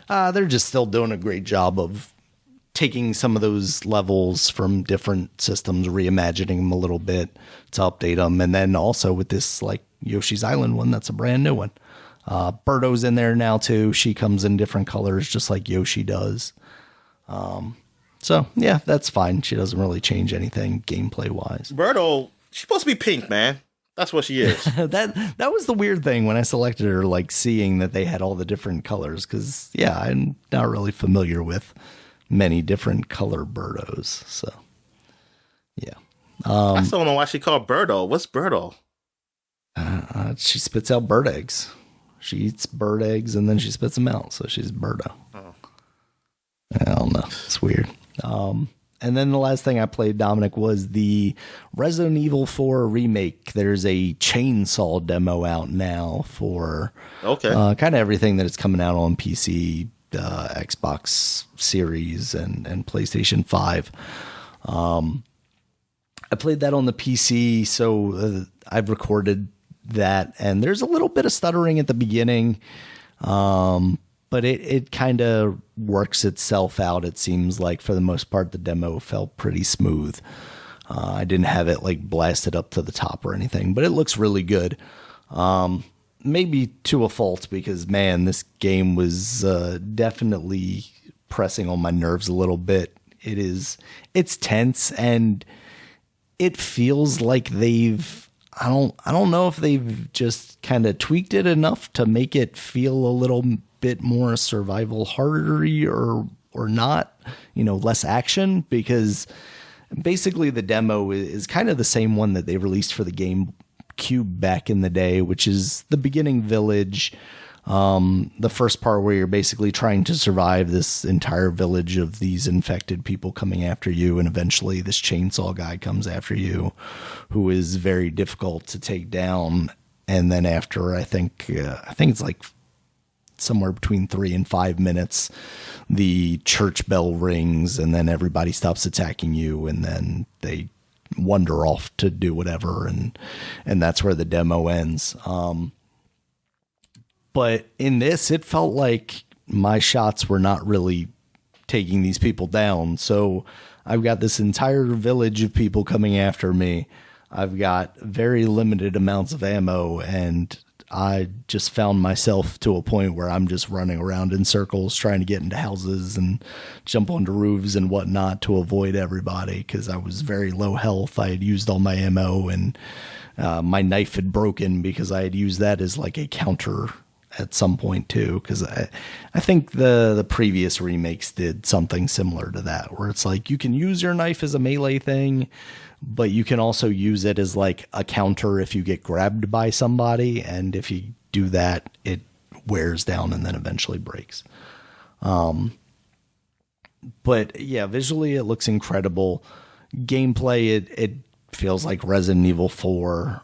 They're just still doing a great job of taking some of those levels from different systems, reimagining them a little bit to update them. And then also with this like Yoshi's Island one, that's a brand new one. Birdo's in there now too. She comes in different colors just like Yoshi does. So yeah, that's fine. She doesn't really change anything gameplay wise. Birdo, she's supposed to be pink, man. That's what she is. That was the weird thing when I selected her, like seeing that they had all the different colors. Cause yeah, I'm not really familiar with many different color Birdos. So yeah. I still don't know why she called Birdo. What's Birdo? She spits out bird eggs. She eats bird eggs and then she spits them out. So she's Birdo. Oh. I don't know. It's weird. And then the last thing I played, Dominic, was the Resident Evil 4 remake. There's a chainsaw demo out now for kind of everything that is coming out on PC, Xbox Series, and PlayStation 5. I played that on the PC, so I've recorded that, and there's a little bit of stuttering at the beginning, but it kind of works itself out. It seems like for the most part the demo felt pretty smooth. I didn't have it like blasted up to the top or anything, but it looks really good. maybe to a fault, because man, this game was definitely pressing on my nerves a little bit. It's tense, and it feels like I don't know if they've just kind of tweaked it enough to make it feel a little bit more survival horror-y or not, less action, because basically the demo is kind of the same one that they released for the GameCube back in the day, which is the beginning village. The first part where you're basically trying to survive this entire village of these infected people coming after you, and eventually this chainsaw guy comes after you, who is very difficult to take down. And then after, I think it's like somewhere between 3 and 5 minutes, the church bell rings, and then everybody stops attacking you, and then they wander off to do whatever, and that's where the demo ends. But in this, it felt like my shots were not really taking these people down. So I've got this entire village of people coming after me. I've got very limited amounts of ammo, and I just found myself to a point where I'm just running around in circles trying to get into houses and jump onto roofs and whatnot to avoid everybody, because I was very low health. I had used all my ammo, and my knife had broken because I had used that as like a counter at some point too, because I think the previous remakes did something similar to that, where it's like you can use your knife as a melee thing, but you can also use it as like a counter if you get grabbed by somebody, and if you do that, it wears down and then eventually breaks. But yeah, visually it looks incredible. Gameplay, it feels like Resident Evil 4.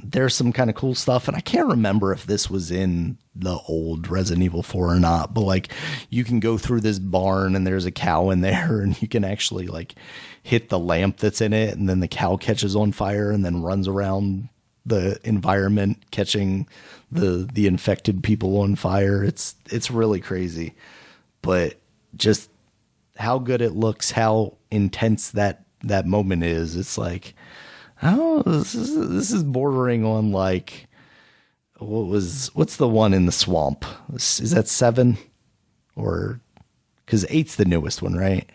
There's some kind of cool stuff, and I can't remember if this was in the old Resident Evil 4 or not, but like you can go through this barn and there's a cow in there, and you can actually like hit the lamp that's in it, and then the cow catches on fire and then runs around the environment catching the infected people on fire. It's really crazy, but just how good it looks, how intense that moment is. It's like, oh, this is bordering on like, what's the one in the swamp? Is that 7? Or, because 8's the newest one, right?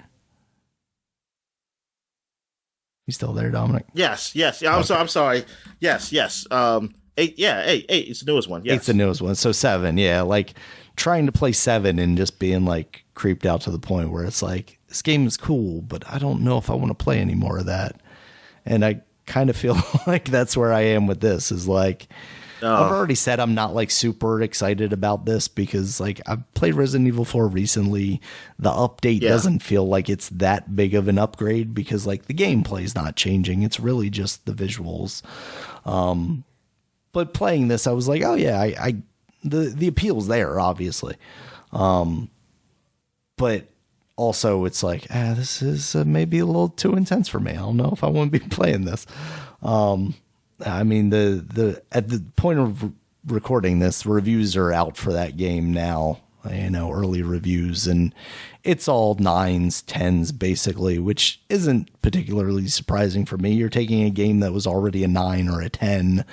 You still there, Dominic? Yes. Yeah, I'm sorry. Yes. 8. Yeah, 8. It's the newest one. Yes. 8's the newest one. So 7, yeah. Like trying to play 7 and just being like creeped out to the point where it's like, this game is cool, but I don't know if I want to play any more of that. And I kind of feel like that's where I am with this, is like, I've already said I'm not like super excited about this, because like I've played Resident Evil 4 recently. The update doesn't feel like it's that big of an upgrade, because like the gameplay is not changing. It's really just the visuals. But playing this, I was like, oh yeah, the appeal's there, obviously. But also it's like, this is maybe a little too intense for me. I don't know if I want to be playing this. I mean, at the point of recording this, reviews are out for that game now, early reviews, and it's all 9s, 10s basically, which isn't particularly surprising for me. You're taking a game that was already a 9 or a 10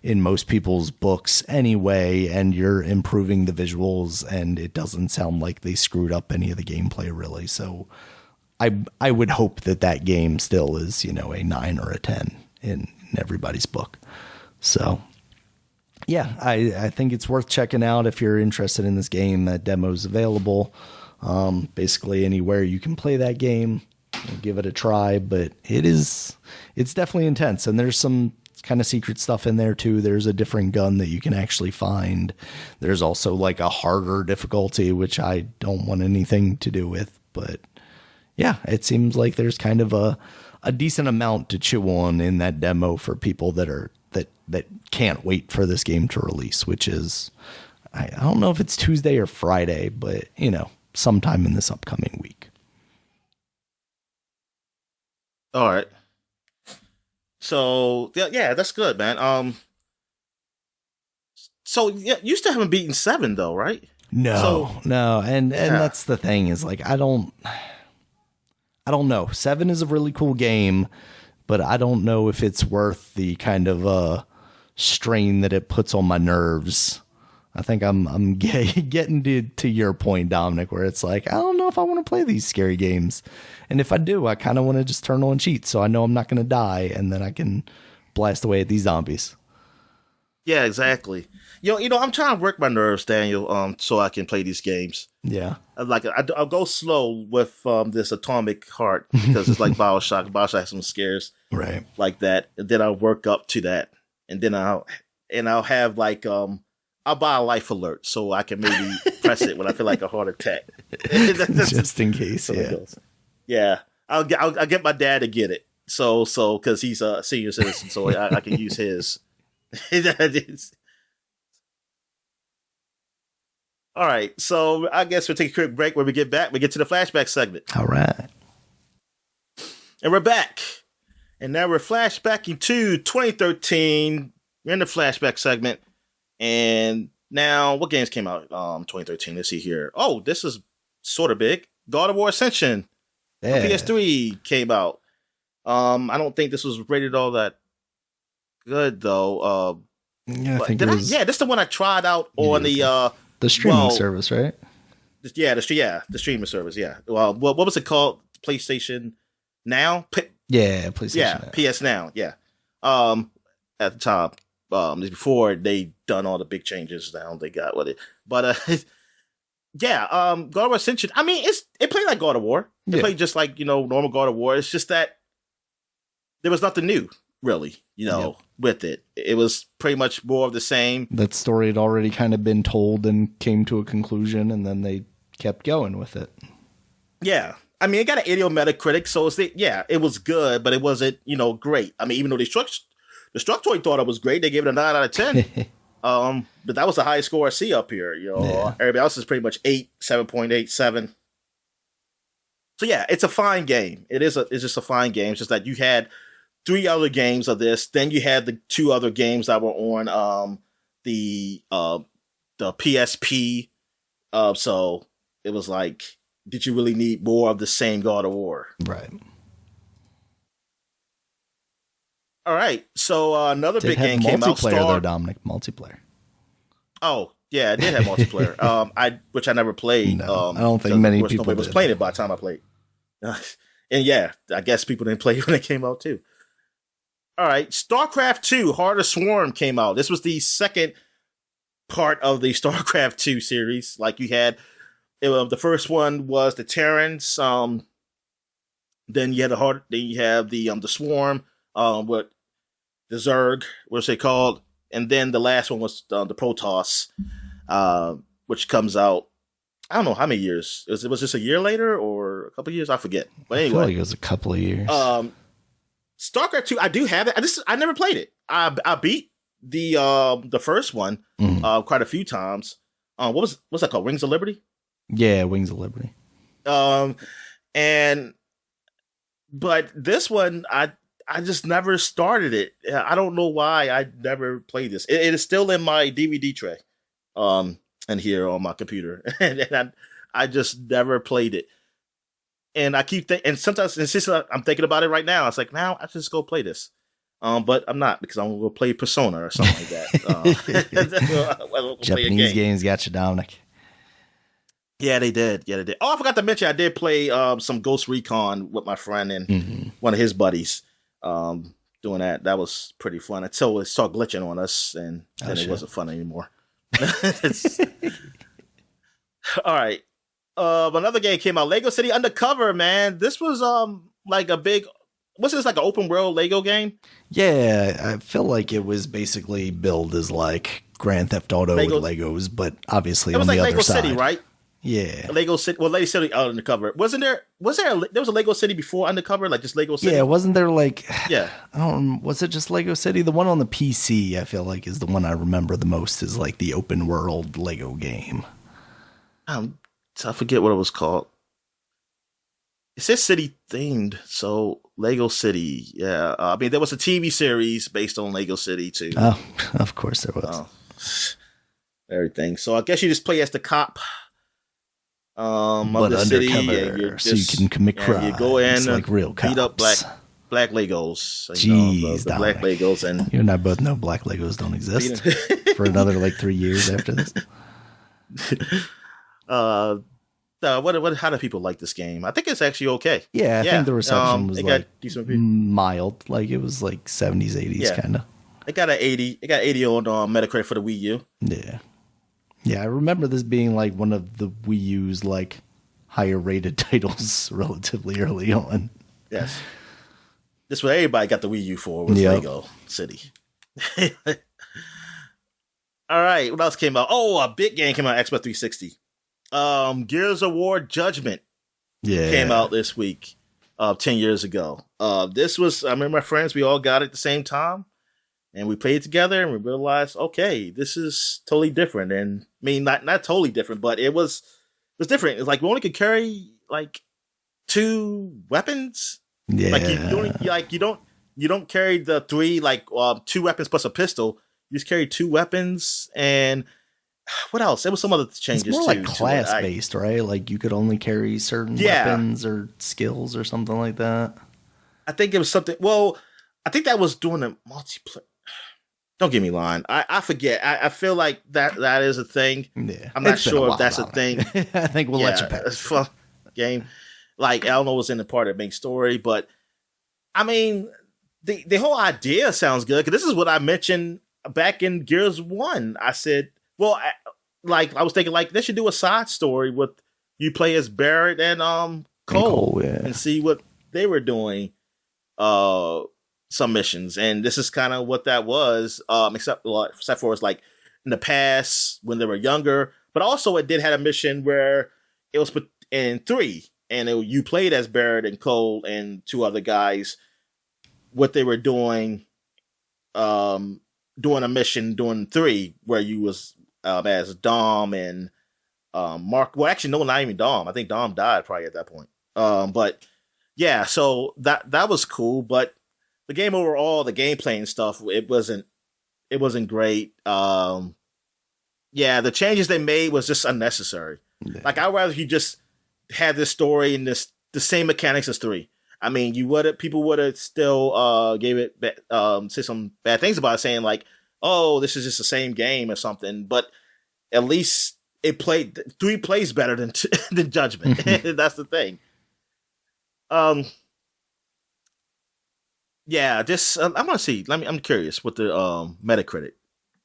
in most people's books anyway, and you're improving the visuals, and it doesn't sound like they screwed up any of the gameplay really. So I would hope that game still is, a 9 or a 10 in everybody's book. So yeah, I think it's worth checking out if you're interested in this game. That demo's available basically anywhere you can play that game. Give it a try, but it's definitely intense, and there's some kind of secret stuff in there too. There's a different gun that you can actually find. There's also like a harder difficulty, which I don't want anything to do with, but yeah, it seems like there's kind of a decent amount to chew on in that demo for people that can't wait for this game to release, which is, I don't know if it's Tuesday or Friday, but sometime in this upcoming week. All right. So yeah, that's good, man. So yeah, you still haven't beaten 7 though, right? No, and that's the thing, is like I don't know. 7 is a really cool game, but I don't know if it's worth the kind of strain that it puts on my nerves. I think I'm getting to your point, Dominic, where it's like, I don't know if I want to play these scary games. And if I do, I kind of want to just turn on cheats so I know I'm not going to die, and then I can blast away at these zombies. Yeah, exactly. You know, I'm trying to work my nerves, Daniel, so I can play these games. Yeah. Like, I'll go slow with this Atomic Heart because it's like Bioshock. Bioshock has some scares like that. And then I'll work up to that. And then I'll have like, I'll buy a life alert so I can maybe press it when I feel like a heart attack. Just in case, yeah. Yeah. I'll get my dad to get it. So, because he's a senior citizen, so I can use his. All right, so I guess we'll take a quick break. When we get back, we get to the flashback segment. All right. And we're back. And now we're flashbacking to 2013. We're in the flashback segment. And now, what games came out 2013? Let's see here. Oh, this is sort of big. God of War Ascension. Yeah. PS3 came out. I don't think this was rated all that good, though. Yeah, I think it was... Yeah, this is the one I tried out on the streaming service, right? Yeah, the streaming service, yeah. Well, what was it called? PlayStation Now? PlayStation Now. PS Now, yeah. At the time. Before they done all the big changes now they got with it. But yeah, God of War Ascension, I mean, it played like God of War. It played just like, normal God of War. It's just that there was nothing new, really, with it. It was pretty much more of the same. That story had already kind of been told and came to a conclusion, and then they kept going with it. Yeah. I mean, it got an 80 on Metacritic, so it was good, but it wasn't, great. I mean, even though the Destructoid thought it was great, they gave it a 9 out of 10. But that was the highest score I see up here. Everybody else is pretty much 8, 7.8, 7. So yeah, it's a fine game. It's just a fine game. It's just that you had 3 other games of this. Then you had the 2 other games that were on the PSP. So it was like, did you really need more of the same God of War? Right. All right. So another big game came out. Multiplayer though, Dominic. Multiplayer. Oh yeah, it did have multiplayer. Which I never played. No, I don't think many people nobody was playing it by the time I played. And yeah, I guess people didn't play it when it came out too. All right, StarCraft 2: Heart of Swarm came out. This was the second part of the StarCraft 2 series. Like you had, the first one was the Terrans. Then you had the Heart. Then you have the Swarm. What the Zerg? What's it called? And then the last one was the Protoss, which comes out. I don't know how many years. Was this a year later or a couple of years? I forget. But anyway, I feel like it was a couple of years. StarCraft 2, I do have it. I never played it. I beat the first one quite a few times. What's that called? Wings of Liberty? Yeah, Wings of Liberty. But this one I just never started it. I don't know why I never played this. It is still in my DVD tray, and here on my computer, and I just never played it. And I keep and sometimes since I'm thinking about it right now, it's like now I should just go play this. But I'm not because I'm gonna go play Persona or something like that. Japanese games got you, Dominic. Yeah, they did. Oh, I forgot to mention I did play some Ghost Recon with my friend and one of his buddies. Doing that. That was pretty fun until it started glitching on us, and then it wasn't fun anymore. All right. Another game came out, Lego City Undercover, man. This was like a big, was this like an open world Lego game? Yeah, I feel like it was basically billed as like Grand Theft Auto with Legos, but obviously it was on like the Lego other side. City, right? Yeah, Lego City. Well, Lego City Undercover. Wasn't there? There was a Lego City before Undercover, like just Lego City. Yeah, wasn't there like? Yeah. Was it just Lego City? The one on the PC, I feel like, is the one I remember the most. Is like the open world Lego game. I forget what it was called. It says city themed, so Lego City. Yeah, I mean there was a TV series based on Lego City too. Oh, of course there was. Everything. So I guess you just play as the cop. But of the undercover, city, so you can commit crimes. You go in, like real cops. beat up black. Black Legos. Jeez, the Black Legos, and you and I both know Black Legos don't exist for another like 3 years after this. How do people like this game? I think it's actually okay. Yeah, I think the reception was like decent mild. Like it was like 70s, 80s kind of. It got an 80. It got 80 on Metacritic for the Wii U. Yeah. Yeah, I remember this being like one of the Wii U's like higher rated titles relatively early on. Yes. This is what everybody got the Wii U for, was Lego City. All right, what else came out? Oh, a big game came out on Xbox 360. Gears of War Judgment came out this week, 10 years ago. This was, I remember my friends, we all got it at the same time, and we played together, and we realized, okay, this is totally different. And I mean, not totally different, but it was different. It's like we only could carry like 2 weapons. Yeah, like you don't carry the 3 like 2 weapons plus a pistol. You just carry 2 weapons, and what else? There was some other changes. It's more like class based, right? Like you could only carry certain weapons or skills or something like that. I think it was something. Well, I think that was doing the multiplayer. Don't get me lying. I forget. I feel like that is a thing. Yeah, I'm not sure if that's a thing. I think we'll let you pass. It's fun game. Like I don't know what's in the part of the main story, but I mean the whole idea sounds good. Because this is what I mentioned back in Gears 1. I said, well, I was thinking like they should do a side story with you play as Barrett and Cole, and see what they were doing. Some missions, and this is kind of what that was. Except for it's like in the past when they were younger, but also it did have a mission where it was in 3, and you played as Barrett and Cole and 2 other guys. What they were doing, doing a mission doing 3 where you was as Dom and Mark. Well, actually, no, not even Dom. I think Dom died probably at that point. But yeah, so that was cool. But the game overall, the gameplay and stuff, it wasn't great. The changes they made was just unnecessary. Yeah. Like I'd rather you just had this story and the same mechanics as 3. I mean, people would have still gave it say some bad things about it, saying like, oh, this is just the same game or something. But at least 3 plays better than than Judgment. That's the thing. Yeah, just I want to see. I'm curious what the Metacritic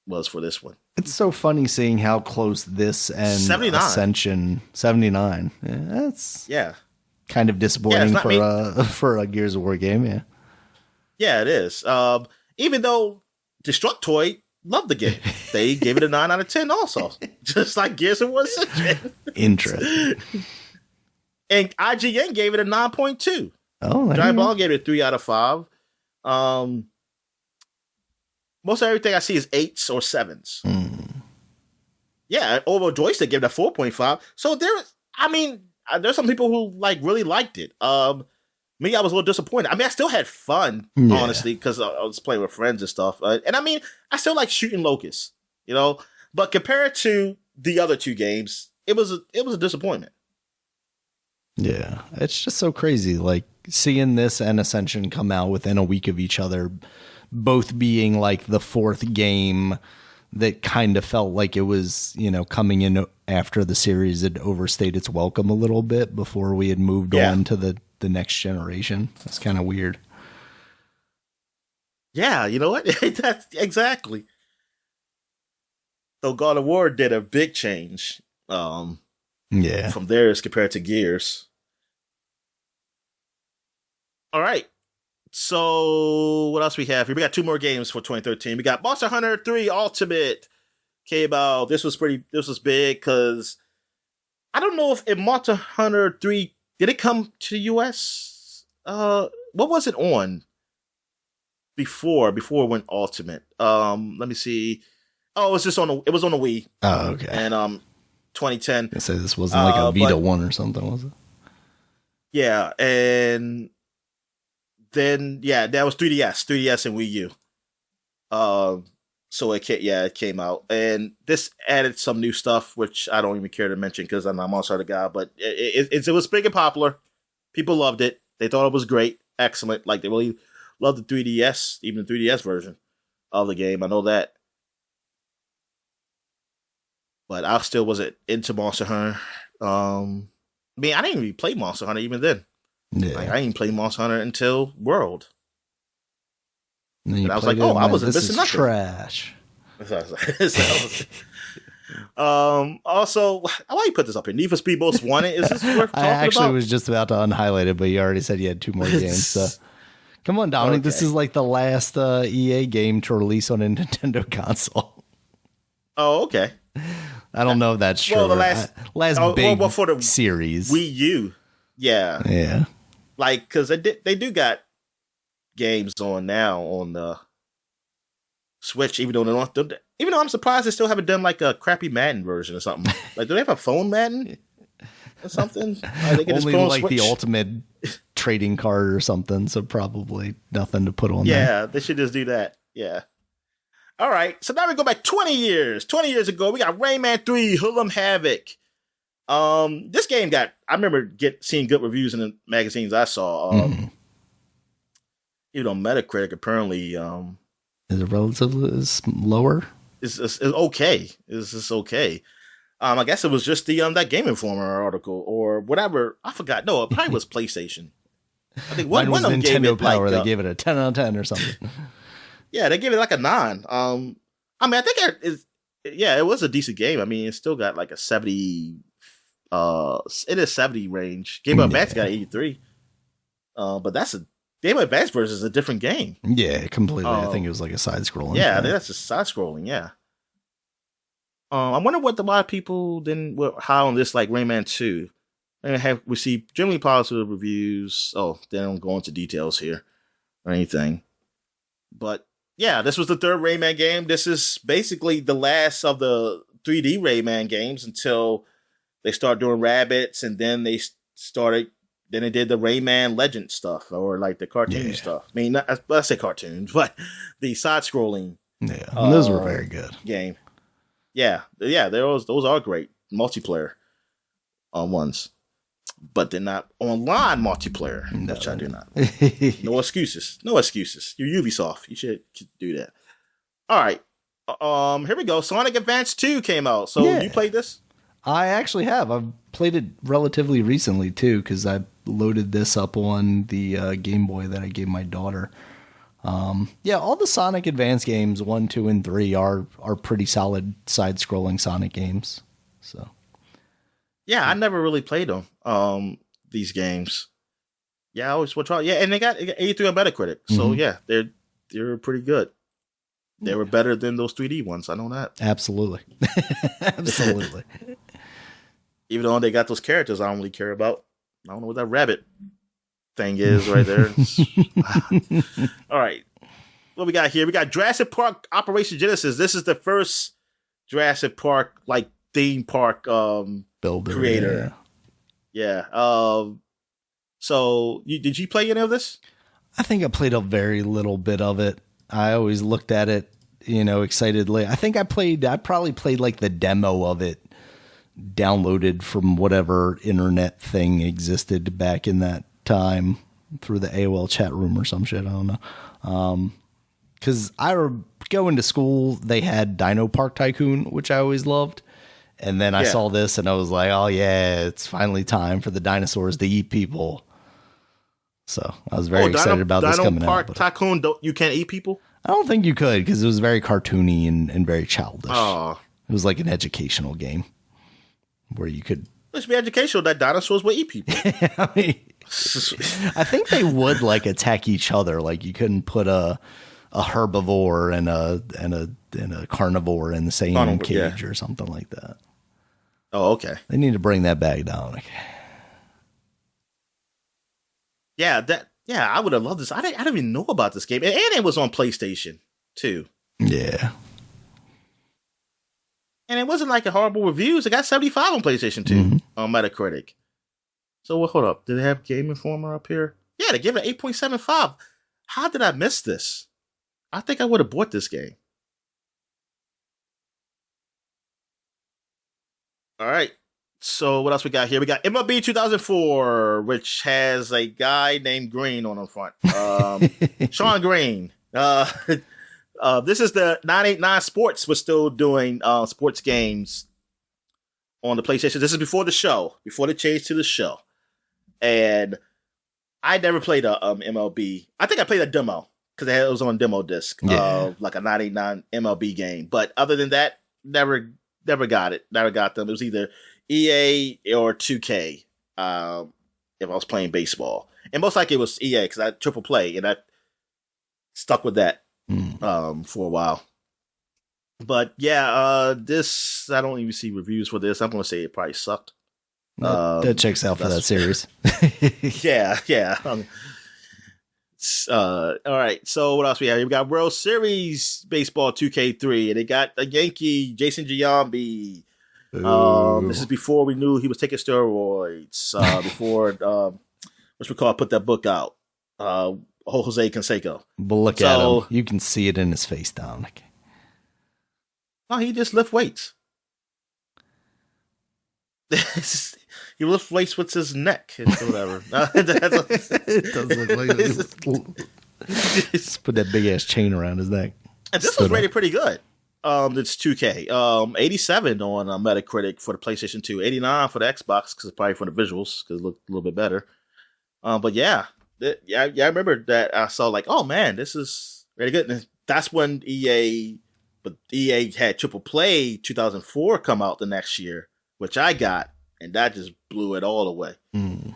was for this one. It's so funny seeing how close this and 79. Ascension 79. Yeah, that's kind of disappointing for a Gears of War game. Yeah, yeah, it is. Even though Destructoid loved the game, they gave it a 9 out of 10. Also, just like Gears of War Ascension. Interesting. And IGN gave it a 9.2. Oh, Giant Ball gave it a 3 out of 5. Most of everything I see is 8s or 7s. Yeah, over Joystick gave it a 4.5. So there's some people who like really liked it. Me, I was a little disappointed. I mean, I still had fun, honestly, because I was playing with friends and stuff. And I mean, I still like shooting locusts, But compared to the other 2 games, it was a disappointment. Yeah, it's just so crazy. Like seeing this and Ascension come out within a week of each other, both being like the 4th game that kind of felt like it was, coming in after the series had overstayed its welcome a little bit before we had moved on to the next generation. That's kind of weird. Yeah, you know what? That's exactly. So God of War did a big change. From theirs compared to Gears. All right. So what else we have here? We got 2 more games for 2013. We got Monster Hunter 3 Ultimate came out. This was big because I don't know if Monster Hunter 3 did it come to the US? What was it on before it went Ultimate? Let me see. Oh, it was on the Wii. Oh, okay. And 2010. I say this wasn't like a Vita 1 or something, was it? Yeah, and then that was 3DS and Wii U. So it came out, and this added some new stuff, which I don't even care to mention because I'm not a Monster Hunter guy. But it was big and popular. People loved it. They thought it was great. excellent. Like, they really love the 3DS, even the 3DS version of the game. I know that. But I still wasn't into Monster Hunter. I mean, I didn't even play Monster Hunter even then. Yeah. Like, I didn't play Monster Hunter until World. And I was like, oh, I wasn't this missing is nothing. trash. Also, why you put this up here? Need for Speed Most Wanted. Is this worth talking I actually about? was just about to unhighlight it, but you already said you had 2 more games. So. Come on, Dominic. Okay. This is like the last EA game to release on a Nintendo console. Oh, okay. I don't know if that's true. Well, the last big for the series. Wii U. Yeah. Yeah. Like, because they do got games on now on the Switch, even though I'm surprised they still haven't done like a crappy Madden version or something. Like, do they have a phone Madden or something? They can only just like Switch? The ultimate trading card or something, so probably nothing to put on there. Yeah, they should just do that. Yeah. All right, so now we go back 20 years. 20 years ago, we got Rayman 3, Hoodlum Havoc. This game I remember seeing good reviews in the magazines I saw. Even on Metacritic, apparently. Is it relatively lower? It's okay. It's just okay. I guess it was just the that Game Informer article or whatever. I forgot. No, it probably was PlayStation. I think one of them gave it Power. They gave it a 10 out of 10 or something. Yeah, they gave it like a 9. I mean, I think it was a decent game. I mean, it still got like a 70. It is 70 range. Game Boy Advance got 83. But that's a Game Boy Advance version is a different game. Yeah, completely. I think it was like a side scrolling. Yeah, I think that's just side scrolling. Yeah. I wonder what a lot of people how on this like Rayman 2 and have received generally positive reviews. Oh, they don't go into details here or anything. But yeah, this was the third Rayman game. This is basically the last of the 3D Rayman games until they start doing Rabbids, and then they did the Rayman Legend stuff, or like the cartoon stuff. I mean, let's say cartoons, but the side-scrolling. Yeah, those were very good. Game. Yeah, those are great multiplayer ones, but they're not online multiplayer, which I do not. No excuses. You're Ubisoft. You should do that. All right. Here we go. Sonic Advance 2 came out. So you played this? I actually have. I've played it relatively recently too, because I loaded this up on the Game Boy that I gave my daughter. All the Sonic Advance games 1, 2, and 3 are pretty solid side-scrolling Sonic games. So, yeah, I never really played them. These games. Yeah, I always will try. Yeah, and they got 83 on Metacritic. So yeah, they're pretty good. They were better than those 3D ones. I know that. Absolutely. Absolutely. Even though they got those characters I don't really care about. I don't know what that rabbit thing is right there. All right. What we got here? We got Jurassic Park Operation Genesis. This is the first Jurassic Park like theme park builder creator. Yeah. So did you play any of this? I think I played a very little bit of it. I always looked at it, excitedly. I think I probably played like the demo of it, downloaded from whatever internet thing existed back in that time through the AOL chat room or some shit. I don't know. Because going to school, they had Dino Park Tycoon, which I always loved. And then I saw this and I was like, oh yeah, it's finally time for the dinosaurs to eat people. So I was very excited about this coming out. Dino Park Tycoon, you can't eat people? I don't think you could, because it was very cartoony and very childish. Oh. It was like an educational game where you could... It should be educational that dinosaurs will eat people. I mean, I think they would like attack each other. Like you couldn't put a herbivore and a carnivore in the same cage or something like that. Oh, okay. They need to bring that back down. Yeah, I would have loved this. I didn't even know about this game, and it was on PlayStation too. Yeah, and it wasn't like a horrible reviews. It got 75 on PlayStation 2 on Metacritic. So hold up, did they have Game Informer up here? Yeah, they gave it 8.75. How did I miss this? I think I would have bought this game. All right, So what else we got here? We got MLB 2004, which has a guy named Green on the front. Sean Green. This is the 989 Sports was still doing sports games on the PlayStation. This is before the show, before the change to the show. And I never played a MLB. I think I played a demo because it was on demo disc of like a 989 MLB game. But other than that, never got it. Never got them. It was either EA or 2K if I was playing baseball. And most likely it was EA because I triple play and I stuck with that for a while. But yeah, this, I don't even see reviews for this. I'm going to say it probably sucked. That checks out for that series. Yeah. All right. So what else we have? We got World Series Baseball 2K3, and they got a Yankee, Jason Giambi. This is before we knew he was taking steroids. Before what's we call put that book out. Jose Canseco. But look at him. You can see it in his face, Dominic. No, he just lift weights. He lifts weights with his neck or whatever. It does look like it. Just put that big ass chain around his neck. And this was rated pretty good. It's 2K. 87 on Metacritic for the PlayStation 2. 89 for the Xbox because it's probably for the visuals because it looked a little bit better. But yeah, I remember that I saw like, oh man, this is really good. And that's when EA had Triple Play 2004 come out the next year, which I got, and that just blew it all away. You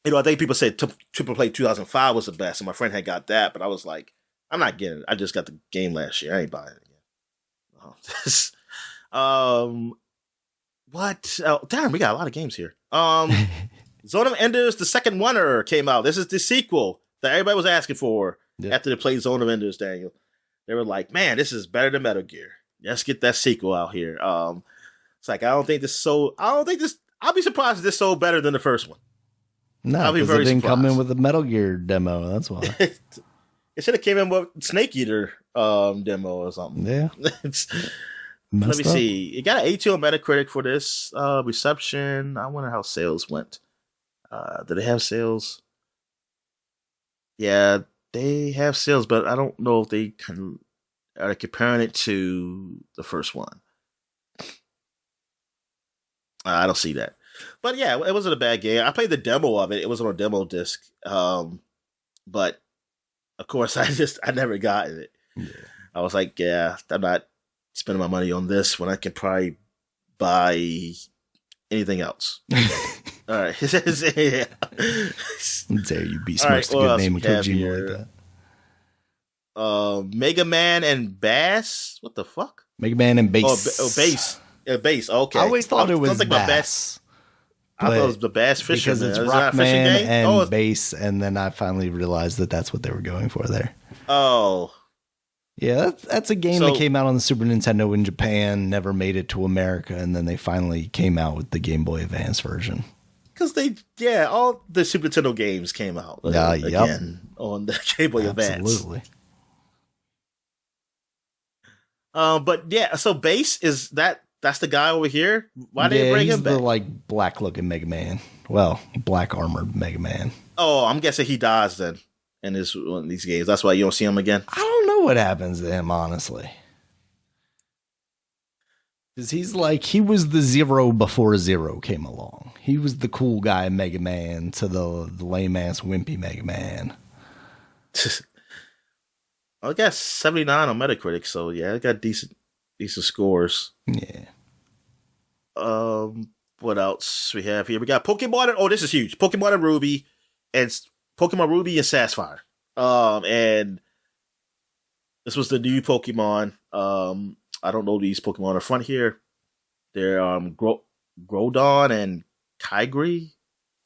know, I think people said Triple Play 2005 was the best, and my friend had got that, but I was like, I'm not getting it. I just got the game last year. I ain't buying it again. What? Oh, damn, we got a lot of games here. Zone of Enders, the second Wonder came out. This is the sequel that everybody was asking for after they played Zone of Enders, Daniel. They were like, man, this is better than Metal Gear. Let's get that sequel out here. It's like, I'll be surprised if this sold better than the first one. No, because it didn't come in with a Metal Gear demo. That's why. It should have came in with Snake Eater demo or something. Yeah. Let me see. It got an 82 on Metacritic for this reception. I wonder how sales went. Did they have sales? Yeah, they have sales, but I don't know if they are comparing it to the first one. I don't see that. But yeah, it wasn't a bad game. I played the demo of it. It was on a demo disc. But of course, I never got it. Yeah. I was like, yeah, I'm not spending my money on this when I can probably buy anything else. All right. Yeah. Dare you be smart to good name of Kojima like that. Mega Man and Bass? What the fuck? Mega Man and Bass. Bass. Bass. Okay. I always thought it was Bass. I thought it was the Bass Fisherman. Because it's Rockman and Bass, and then I finally realized that that's what they were going for there. Oh. Yeah, that's a game that came out on the Super Nintendo in Japan, never made it to America, and then they finally came out with the Game Boy Advance version. Because all the Super Nintendo games came out again on the Game Boy Advance. Absolutely. But yeah, so Bass is that's the guy over here? Why did they bring him back? He's the like black looking Mega Man. Well, black armored Mega Man. Oh, I'm guessing he dies then in one of these games. That's why you don't see him again. I don't know what happens to him, honestly. Because he was the Zero before Zero came along. He was the cool guy Mega Man to the lame ass wimpy Mega Man. I got 79 on Metacritic, so yeah, I got decent scores. Yeah. What else we have here? We got Pokemon. Oh, this is huge. Pokemon and Ruby and Sapphire. And this was the new Pokemon. I don't know these Pokemon in front here. They're Groudon and Kyogre.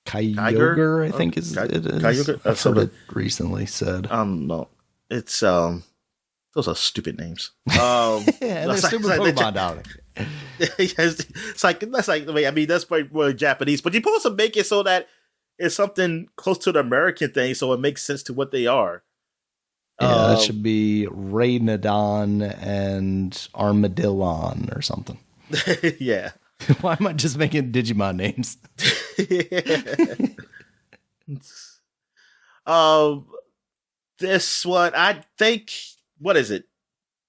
Kyogre, I think it is. Kyogre. I've heard it recently said. No. It's those are stupid names. Yeah, they're stupid Pokemon down. It's like I mean that's probably Japanese, but you supposed to make it so that it's something close to the American thing, so it makes sense to what they are. Yeah, that should be Raynadon and Armadillon or something. Yeah. Why am I just making Digimon names? This one, I think. What is it?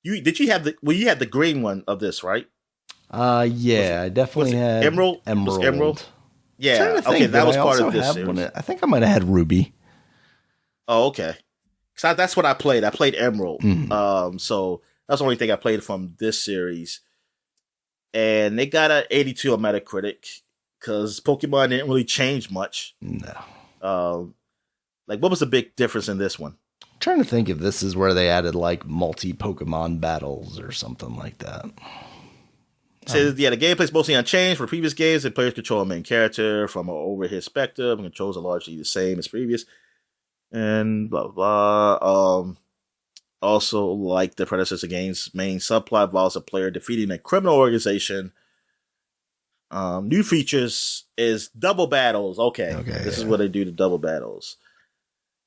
You have the green one of this, right? Yeah, I definitely had Emerald. Emerald. Was Emerald? Yeah. Think, okay, that was I part of this series. series. I think I might have had Ruby. Oh, okay. So that's what I played. I played Emerald. So that's the only thing I played from this series. And they got an 82 on Metacritic because Pokemon didn't really change much. No. Like, what was the big difference in this one? I'm trying to think if this is where they added like multi-Pokemon battles or something like that. So yeah, the gameplay is mostly unchanged for previous games. The players control a main character from an overhead perspective, and controls are largely the same as previous. And blah blah. Also, like the predecessor games, main subplot involves a player defeating a criminal organization. New features is double battles. Okay, this is what they do to double battles.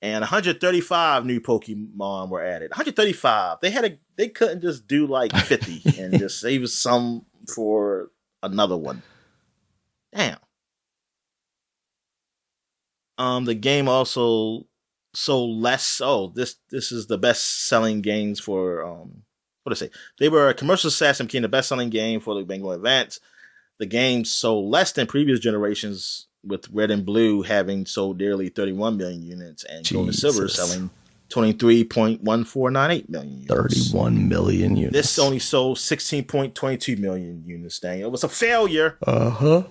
And 135 new Pokemon were added. 135. They couldn't just do like 50 and just save some for another one. Damn. The game also sold less. Oh, this is the best selling games for what did I say? They were a commercial success and became the best selling game for the Game Boy Advance. The game sold less than previous generations, with Red and Blue having sold nearly 31 million units and Gold and Silver selling 23.1498 million units. 31 million units. This only sold 16.22 million units. Dang, it was a failure. Uh-huh.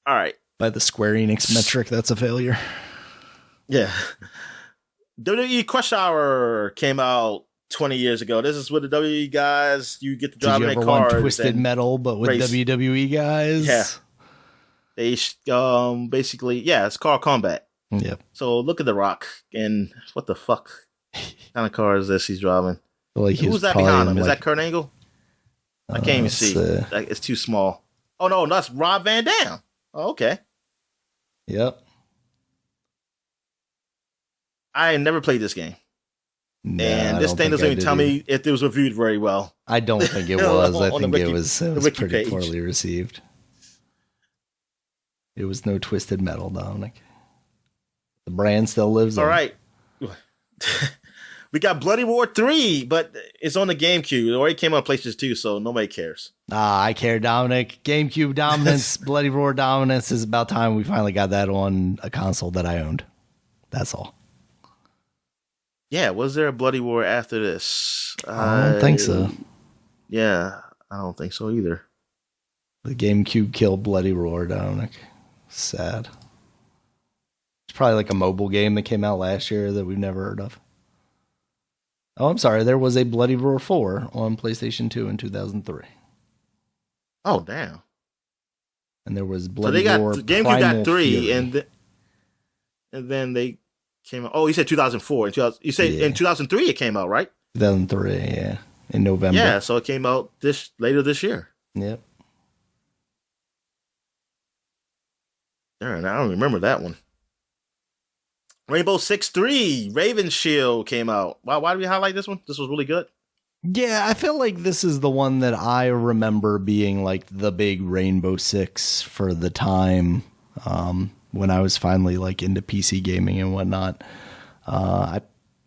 All right. By the Square Enix metric, that's a failure. Yeah. WWE Crush Hour came out 20 years ago. This is with the WWE guys. You get to drive in their cars. Twisted Metal, but with race. WWE guys. Yeah. They basically, it's car combat. Yep. So look at The Rock and what the fuck kind of car is this he's driving? Like who's that behind him? Is that Kurt Angle? I can't even see. It's too small. Oh no, that's Rob Van Dam. Oh, okay. Yep. I never played this game. Nah, and this thing doesn't even tell me if it was reviewed very well. I don't think it was. I think it was pretty page. Poorly received. It was no Twisted Metal, Dominic. The brand still lives on. All right. We got Bloody Roar 3, but it's on the GameCube. It already came on PlayStation 2, so nobody cares. I care, Dominic. GameCube dominance, Bloody Roar dominance. Is about time we finally got that on a console that I owned. That's all. Yeah, was there a Bloody Roar after this? I don't think so. Yeah, I don't think so either. The GameCube killed Bloody Roar, Dominic. Sad. It's probably like a mobile game that came out last year that we've never heard of. Oh, I'm sorry. There was a Bloody Roar 4 on PlayStation 2 in 2003. Oh, damn. And there was Bloody Roar GameCube got 3, and then they came out. Oh, you said 2004. You said in 2003 it came out, right? 2003, yeah. In November. Yeah, so it came out later this year. Yep. Darn, I don't remember that one. Rainbow Six 3, Raven Shield came out. Why do we highlight this one? This was really good. Yeah, I feel like this is the one that I remember being like the big Rainbow Six for the time when I was finally like into PC gaming and whatnot. I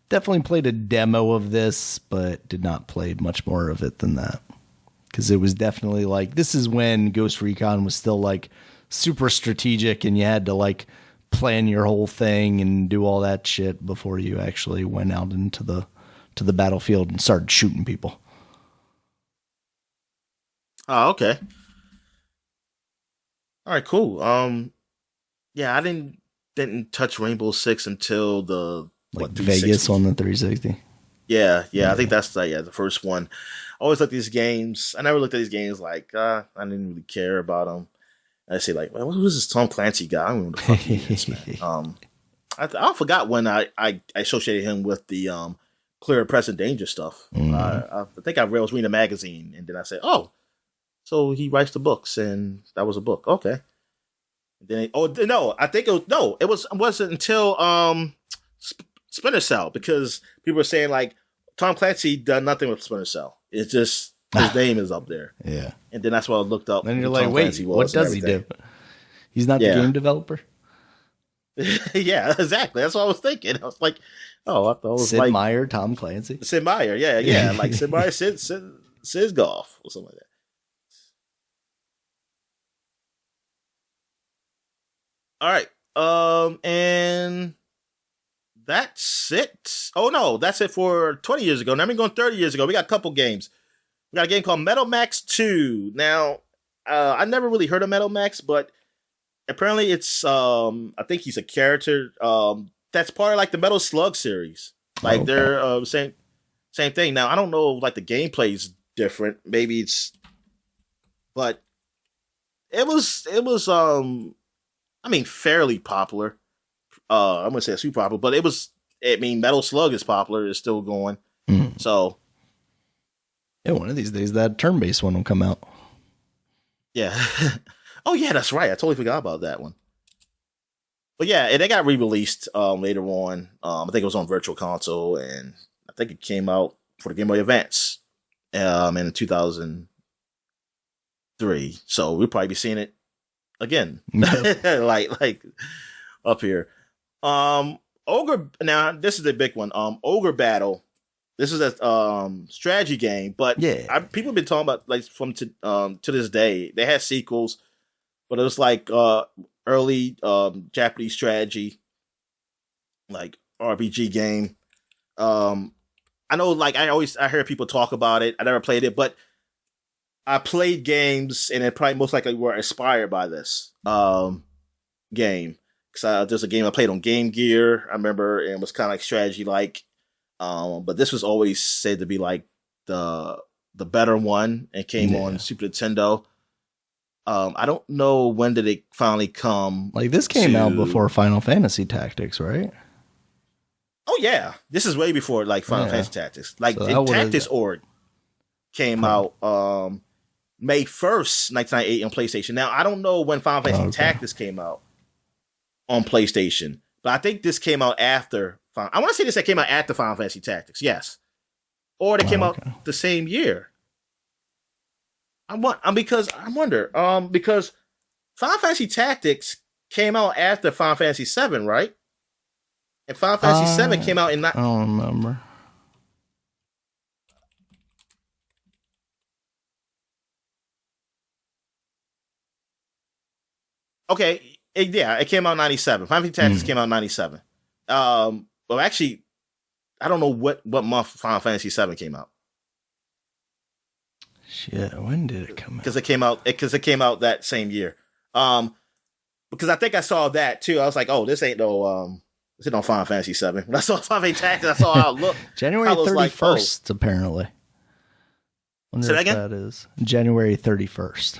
definitely played a demo of this, but did not play much more of it than that. Because it was definitely like, this is when Ghost Recon was still like super strategic and you had to like plan your whole thing and do all that shit before you actually went out into the battlefield and started shooting people. Oh, okay. All right, cool. Yeah, I didn't touch Rainbow Six until the Vegas on the 360. Yeah. I think that's the first one. I always looked at these games. I never looked at these games like I didn't really care about them. I say like, well, who's this Tom Clancy guy? I don't know what the fuck he is, man. I forgot when I associated him with the Clear Present Danger stuff. I think I was reading a magazine, and then I said, oh, so he writes the books, and that was a book. Okay. And then it wasn't until Splinter Cell, because people were saying like Tom Clancy done nothing with Splinter Cell. It's just His name is up there. Yeah. And then that's why I looked up. Then you're like, wait, what does he do? He's not the game developer? Yeah, exactly. That's what I was thinking. I was like, oh, I thought it was Sid Meier, Tom Clancy. Sid Meier, yeah. Like Sid Meier, Sid's Golf or something like that. All right. And that's it. Oh no, that's it for 20 years ago. Now we're going 30 years ago. We got a couple games. We got a game called Metal Max 2. Now, I never really heard of Metal Max, but apparently it's I think he's a character that's part of like the Metal Slug series. Like they're same thing. Now, I don't know if like the gameplay's different. Maybe it's, but it was I mean, fairly popular. I'm gonna say super popular, but Metal Slug is popular. It's still going. So, yeah, one of these days that turn-based one will come out. Yeah. Oh yeah, that's right. I totally forgot about that one. But yeah, and it got re-released later on. I think it was on Virtual Console, and I think it came out for the Game Boy Advance in 2003. So we'll probably be seeing it again, like up here. Ogre. Now this is a big one. Ogre Battle. This is a strategy game, but people have been talking about like to this day. They had sequels, but it was like early Japanese strategy, like RPG game. I know, like I hear people talk about it. I never played it, but I played games, and it probably most likely were inspired by this game. Because there's a game I played on Game Gear, I remember, and it was kind of like strategy like. But this was always said to be like the better one, and came on Super Nintendo. I don't know when did it finally come. Like this came out before Final Fantasy Tactics, right? Oh yeah, this is way before like Final Fantasy Tactics. Like so Tactics Org came out May 1st, 1998 on PlayStation. Now I don't know when Final Fantasy Tactics came out on PlayStation, but I think this came out after. I want to say this came out after Final Fantasy Tactics, yes, or they came out the same year. Because Final Fantasy Tactics came out after Final Fantasy 7, right? And Final Fantasy 7 came out in. I don't remember. Okay, it came out in 97. Final Fantasy Tactics came out in 97. Well, actually, I don't know what month Final Fantasy 7 came out. Shit, when did it come out? Because it came out that same year. Because I think I saw that too. I was like, oh, this ain't no Final Fantasy 7. When I saw Final Fantasy Tactics, I saw how it looked. January 31st, apparently. Say that again? That is January 31st.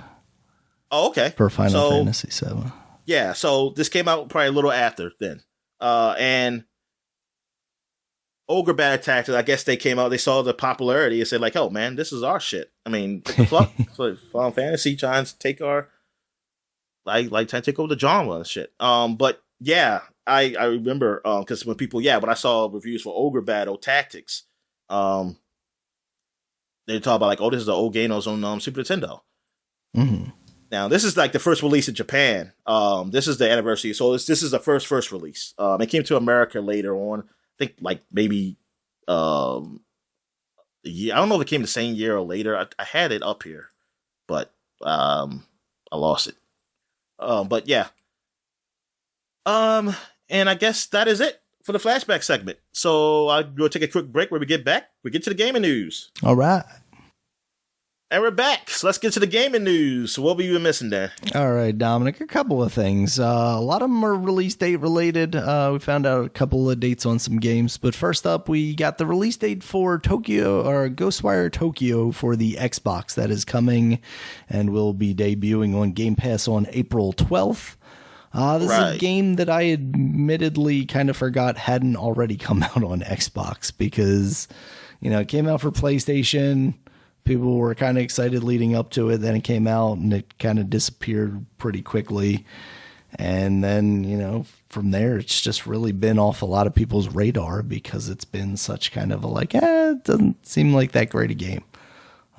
Oh, okay. For Final Fantasy 7. Yeah, so this came out probably a little after then. And Ogre Battle Tactics, I guess they came out, they saw the popularity and said like, oh man, this is our shit. I mean, what the fuck? So Final Fantasy trying to take our trying to take over the genre and shit. But yeah, I remember because when I saw reviews for Ogre Battle Tactics, they talk about like, oh, this is the old game on Super Nintendo. Mm-hmm. Now, this is like the first release in Japan. This is the anniversary. So this is the first release. It came to America later on. I think like maybe I don't know if it came the same year or later. I had it up here, but I lost it. But yeah. And I guess that is it for the flashback segment. So I'll go take a quick break. Where we get back, we get to the gaming news. All right. And we're back. So let's get to the gaming news. So what have you been missing there? All right, Dominic, a couple of things. A lot of them are release date related. We found out a couple of dates on some games. But first up, we got the release date for Ghostwire Tokyo for the Xbox that is coming and will be debuting on Game Pass on April 12th. This is a game that I admittedly kind of forgot hadn't already come out on Xbox because, it came out for PlayStation. People were kind of excited leading up to it. Then it came out and it kind of disappeared pretty quickly. And then, from there, it's just really been off a lot of people's radar because it's been such kind of it doesn't seem like that great a game.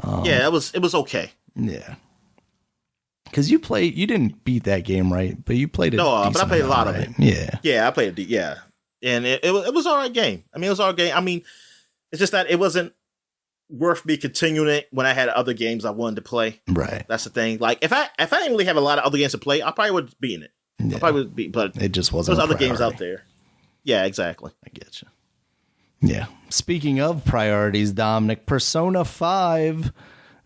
Yeah, it was okay. Yeah. Because you didn't beat that game, right? But you played it. No, but I played a lot right? of it. Yeah. Yeah, I played it. Yeah. And it was all right game. I mean, it was all right game. I mean, it's just that it wasn't worth me continuing it when I had other games I wanted to play. Right. That's the thing. Like if I didn't really have a lot of other games to play, I probably would be in it. Yeah. I probably would be, but it just wasn't. There's other games out there. Yeah, exactly. I get you. Yeah. Speaking of priorities, Dominic, Persona 5,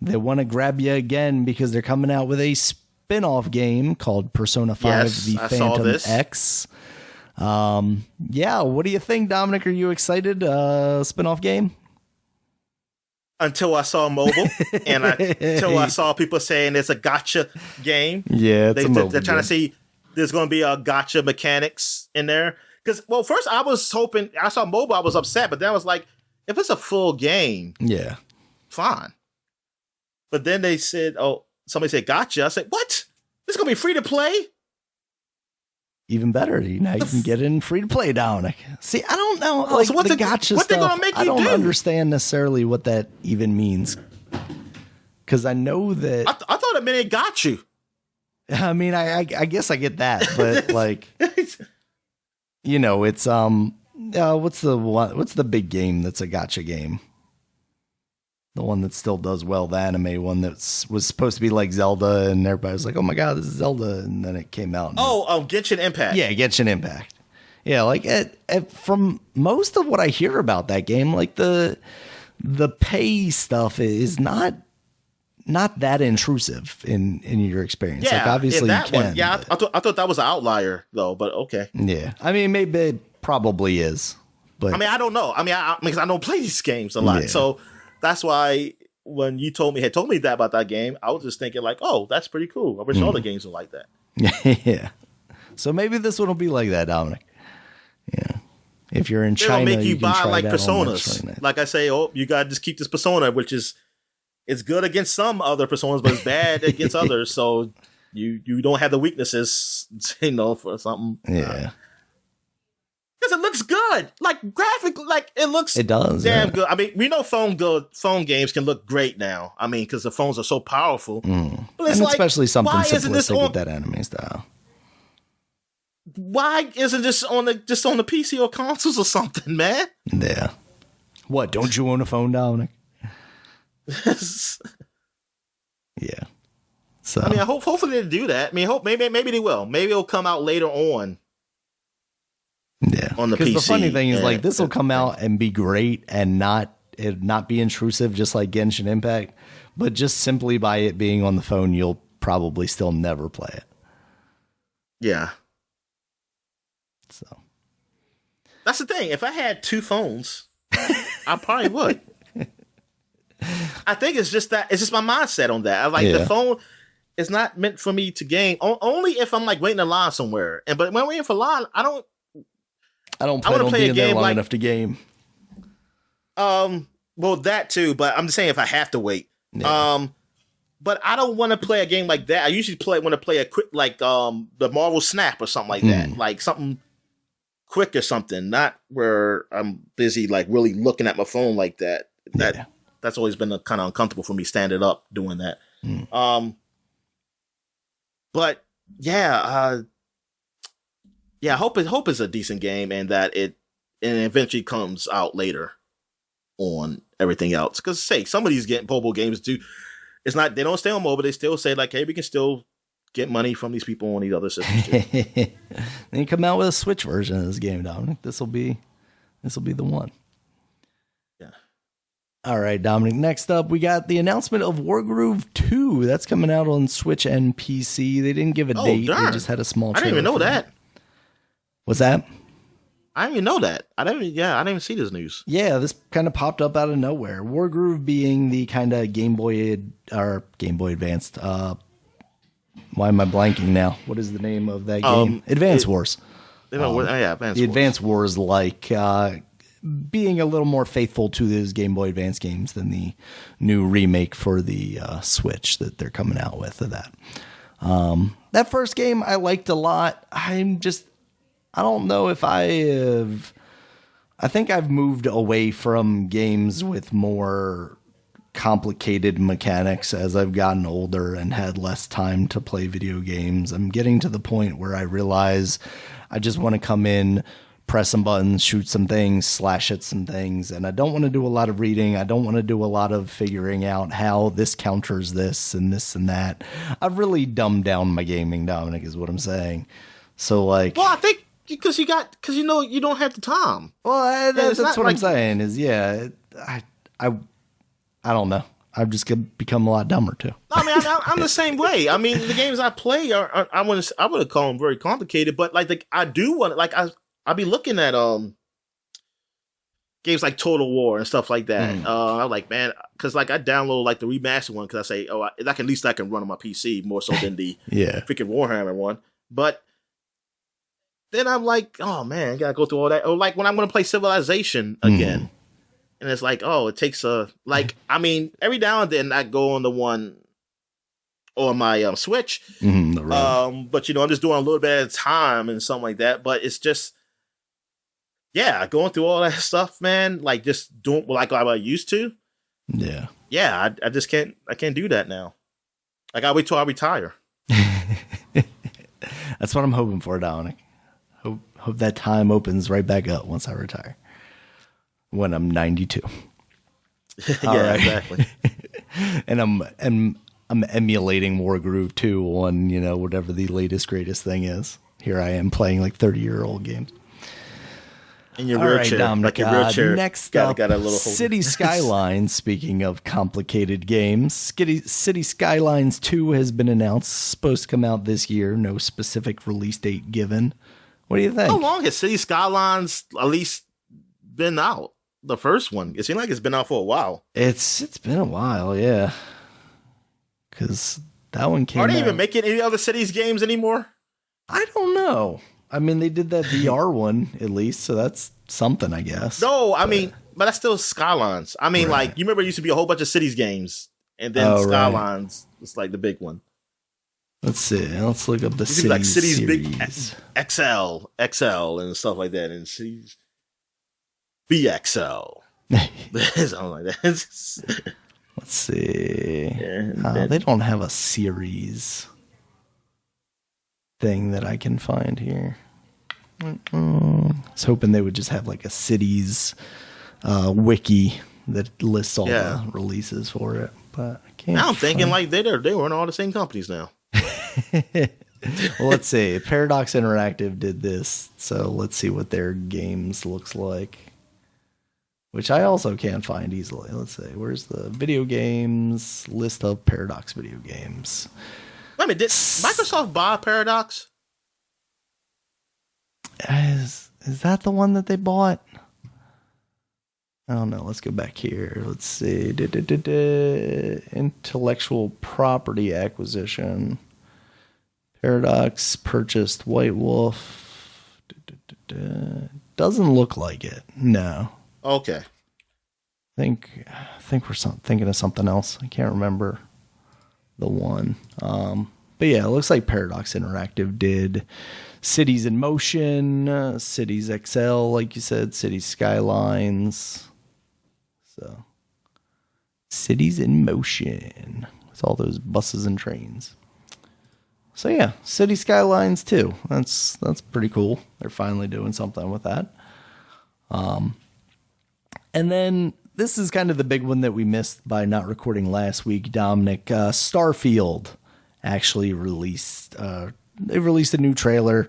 they want to grab you again because they're coming out with a spin-off game called Persona 5 The Phantom X. Yeah, what do you think, Dominic? Are you excited? Spin-off game? Until I saw mobile, and until I saw people saying it's a gotcha game. Yeah, they're trying to see there's going to be a gotcha mechanics in there. Because, well, first I was hoping, I saw mobile, I was upset, but then I was like, if it's a full game, yeah, fine. But then they said, oh, somebody said gotcha. I said, what? This is going to be free to play? Even better. Now you can get in free to play, Dominic. See, I don't know. Oh, like so the gotcha stuff, I don't understand necessarily what that even means. Because I know that... I thought it meant it got you. I mean, I guess I get that, but like... You know, it's what's the big game that's a gotcha game? The one that still does well, the anime one that was supposed to be like Zelda, and everybody was like, "Oh my god, this is Zelda!" And then it came out. Genshin Impact. Yeah, Genshin Impact. Yeah, like from most of what I hear about that game, like the pay stuff is not that intrusive in your experience. Yeah, like obviously that you can. One. Yeah, I thought that was an outlier though, but okay. Yeah, I mean maybe it probably is, but I mean I don't know. I mean because I don't play these games a lot, so that's why when you told me that about that game, I was just thinking like, oh, that's pretty cool. I wish all the games were like that. Yeah. So maybe this one will be like that, Dominic. Yeah. If you're in China, they'll make you can buy try like that personas. Like I say, oh, you gotta just keep this persona, which is it's good against some other personas, but it's bad against others. So you don't have the weaknesses, for something. Yeah. Because it looks good, like graphically, like it does damn good. I mean, we know phone games can look great now. I mean, because the phones are so powerful. But it's and like, especially something simplistic with that anime style. Why isn't this on the PC or consoles or something, man? Yeah. What? Don't you own a phone, Dominic? Yeah. So I mean, hopefully they do that. I mean, maybe they will. Maybe it'll come out later on. Yeah, on the PC. Because the funny thing is, like, this will come out and be great and not be intrusive, just like Genshin Impact. But just simply by it being on the phone, you'll probably still never play it. Yeah. So that's the thing. If I had two phones, I probably would. I think it's just my mindset on that. I like the phone is not meant for me to game. Only if I'm like waiting in line somewhere. But when I'm waiting for line, I don't play a game long enough to game. Well, that too, but I'm just saying if I have to wait. Yeah. But I don't want to play a game like that. I usually want to play a quick, like the Marvel Snap or something like that, like something quick or something. Not where I'm busy, like really looking at my phone like that. That's always been kind of uncomfortable for me standing up doing that. But yeah. Yeah, I hope it's a decent game and that it eventually comes out later on everything else. Because some of these mobile games do. It's not they don't stay on mobile. They still say like, hey, we can still get money from these people on these other systems too. Then you come out with a Switch version of this game, Dominic. This will be the one. Yeah. All right, Dominic. Next up, we got the announcement of Wargroove 2. That's coming out on Switch and PC. They didn't give a date. Darn. They just had a small trailer. I didn't even know that. What's that? I didn't even know that. I didn't even see this news. Yeah, this kind of popped up out of nowhere. Wargroove being the kind of Game Boy Advanced. Why am I blanking now? What is the name of that game? Advance Wars. Advance Wars, like being a little more faithful to those Game Boy Advance games than the new remake for the Switch that they're coming out with of that. That first game I liked a lot. I don't know if I think I've moved away from games with more complicated mechanics as I've gotten older and had less time to play video games. I'm getting to the point where I realize I just want to come in, press some buttons, shoot some things, slash at some things, and I don't want to do a lot of reading. I don't want to do a lot of figuring out how this counters this and that. I've really dumbed down my gaming, Dominic, is what I'm saying. So, like... Well, I think because you don't have the time. Well, that's what I'm saying is, I don't know. I've just become a lot dumber too. I mean, I'm the same way. I mean, the games I play I would call them very complicated, but like I do want I'll be looking at games like Total War and stuff like that. I'm like, man, because like I download like the remastered one because I say, at least I can run on my PC more so than the freaking Warhammer one. But then I'm like, oh man, I gotta go through all that. Or like when I'm gonna play Civilization again. And it's like, it takes I mean, every now and then I go on the one on my Switch. But I'm just doing a little bit at a time and something like that. But it's just, going through all that stuff, man. Like just doing like I used to. Yeah. Yeah, I just can't. I can't do that now. Like I wait till I retire. That's what I'm hoping for, Dominic. Hope that time opens right back up once I retire. When I'm 92. Yeah, exactly. And I'm emulating Wargroove 2 on, whatever the latest greatest thing is. Here I am playing like 30-year-old games. In your wheelchair. Dominic, like your wheelchair. Next up, got a little City Skylines. Speaking of complicated games, City Skylines 2 has been announced. Supposed to come out this year. No specific release date given. What do you think? How long has City Skylines at least been out? The first one. It seems like it's been out for a while. It's been a while, yeah. Because that one came out. Are they even making any other Cities games anymore? I don't know. I mean, they did that VR one, at least, so that's something, I guess. No, but that's still Skylines. I mean, like, you remember there used to be a whole bunch of Cities games, and then Skylines was like the big one. Let's see. Let's look up the Cities like Cities series. Big XL, and stuff like that, and Cities BXL. Something like that. Let's see. They don't have a series thing that I can find here. I was hoping they would just have like a Cities wiki that lists all the releases for it, but I can't. Now I'm thinking like they were in all the same companies now. Well, let's see. Paradox Interactive did this, so let's see what their games looks like. Which I also can't find easily. Let's see. Where's the video games list of Paradox video games? Wait a minute. Did Microsoft buy Paradox? Is that the one that they bought? I don't know. Let's go back here. Let's see. Intellectual property acquisition. Paradox purchased White Wolf. Doesn't look like it. No. Okay. I think we're thinking of something else. I can't remember the one. But yeah, it looks like Paradox Interactive did Cities in Motion, Cities XL, like you said, Cities Skylines. So, Cities in Motion with all those buses and trains. So yeah, City Skylines too. That's pretty cool. They're finally doing something with that. And then this is kind of the big one that we missed by not recording last week, Dominic. Starfield actually released. They released a new trailer.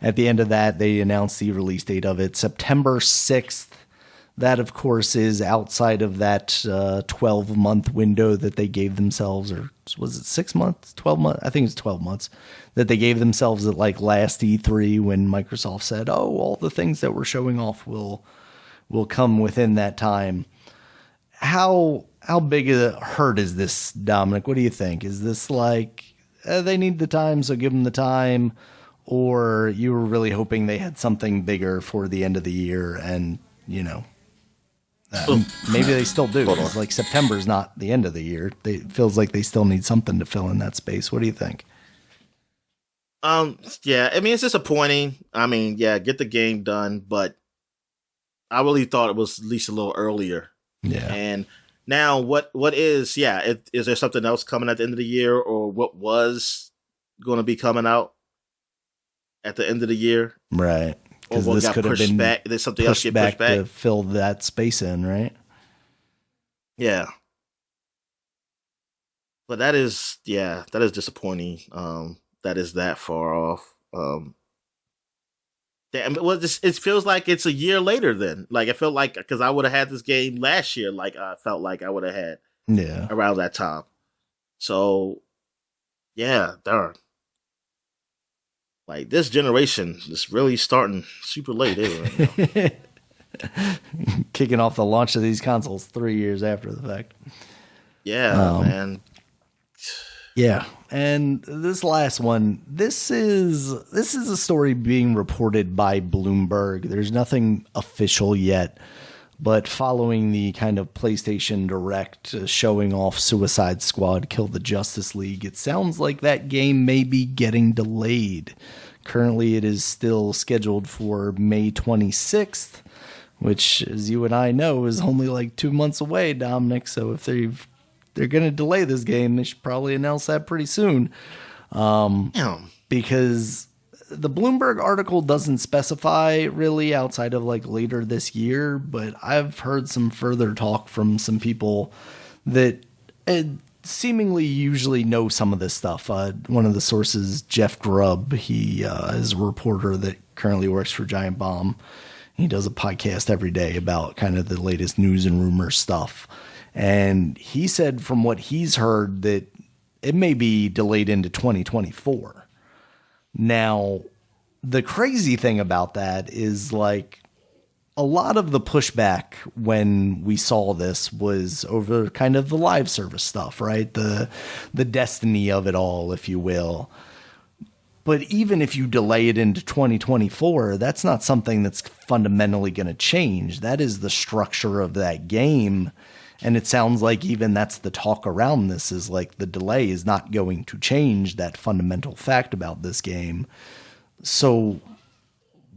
At the end of that, they announced the release date of it, September 6th. That, of course, is outside of that 12-month window that they gave themselves, or was it 6 months, 12 months? I think it's 12 months that they gave themselves at like last E3 when Microsoft said, all the things that we're showing off will come within that time. How big a hurt is this, Dominic? What do you think? Is this like they need the time, so give them the time, or you were really hoping they had something bigger for the end of the year and, maybe they still do. It's like September's not the end of the year. It feels like they still need something to fill in that space. What do you think? Yeah, I mean, it's disappointing. I mean, yeah, get the game done, but I really thought it was at least a little earlier. Yeah. And Now, what is, is there something else coming at the end of the year, or what was going to be coming out at the end of the year? Right. Or what got pushed back? There's something else get pushed back to fill that space in, right? Yeah. But that is disappointing. That is that far off. It feels like it's a year later then. Like, it felt like, because I would have had this game last year, like I felt like I would have had around that time. So, yeah, darn. Like, this generation is really starting super late, isn't it? Kicking off the launch of these consoles 3 years after the fact. Yeah, man. Yeah, and this last one, this is a story being reported by Bloomberg. There's nothing official yet, but following the kind of PlayStation Direct showing off Suicide Squad Kill the Justice League, it sounds like that game may be getting delayed. Currently, it is still scheduled for May 26th, which, as you and I know, is only like 2 months away, Dominic. So if they're going to delay this game, they should probably announce that pretty soon. Because the Bloomberg article doesn't specify really outside of like later this year, but I've heard some further talk from some people that seemingly usually know some of this stuff. One of the sources, Jeff Grubb, he is a reporter that currently works for Giant Bomb. He does a podcast every day about kind of the latest news and rumor stuff. And he said from what he's heard that it may be delayed into 2024. Now, the crazy thing about that is like a lot of the pushback when we saw this was over kind of the live service stuff, right? The destiny of it all, if you will. But even if you delay it into 2024, that's not something that's fundamentally going to change. That is the structure of that game. And it sounds like even that's the talk around this, is like the delay is not going to change that fundamental fact about this game. So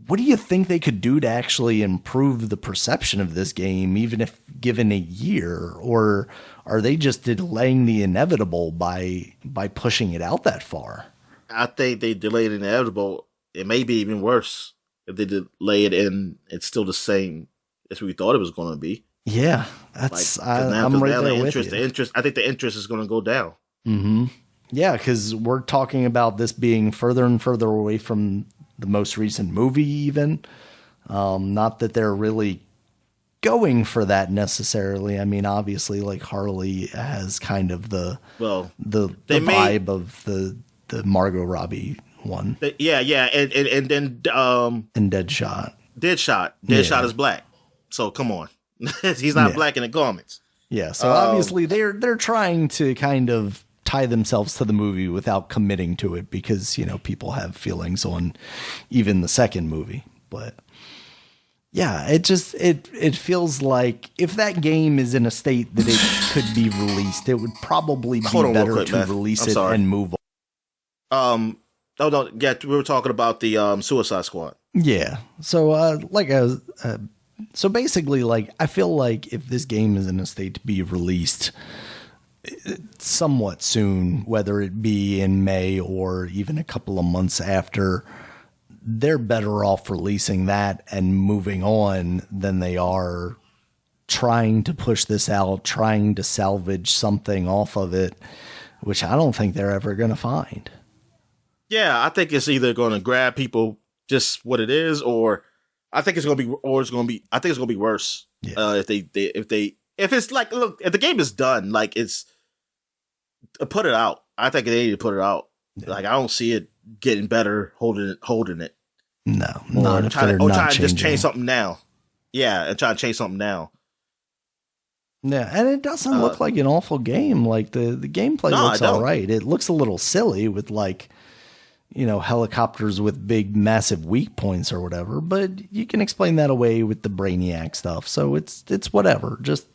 what do you think they could do to actually improve the perception of this game, even if given a year? Or are they just delaying the inevitable by pushing it out that far? I think they delayed the inevitable. It may be even worse if they delay it and it's still the same as we thought it was going to be. Yeah, that's I'm right there with you. I think the interest is going to go down. Mm-hmm. Yeah, because we're talking about this being further and further away from the most recent movie, even. Not that they're really going for that necessarily. I mean, obviously, like Harley has kind of the vibe of the Margot Robbie one. Yeah, and then and Deadshot. Deadshot is black, so come on. He's not black in the garments. Yeah, so obviously they're trying to kind of tie themselves to the movie without committing to it because, you know, people have feelings on even the second movie. But yeah, it feels like if that game is in a state that it could be released, it would probably be better to release it and move on. We were talking about the Suicide Squad. Yeah. So so basically, like, I feel like if this game is in a state to be released somewhat soon, whether it be in May or even a couple of months after, they're better off releasing that and moving on than they are trying to push this out, trying to salvage something off of it, which I don't think they're ever going to find. Yeah, I think it's either going to grab people just what it is, or I think it's going to be worse. Yeah. If it's like, look, if the game is done, like, it's put it out. I think they need to put it out. Yeah. Like, I don't see it getting better holding it. No, not if they're not trying to changing. Just change something now. Yeah, and try to change something now. Yeah, and it doesn't look like an awful game. Like the gameplay looks all right. It looks a little silly with, like, you know, helicopters with big, massive weak points or whatever, but you can explain that away with the Brainiac stuff. So it's whatever. Just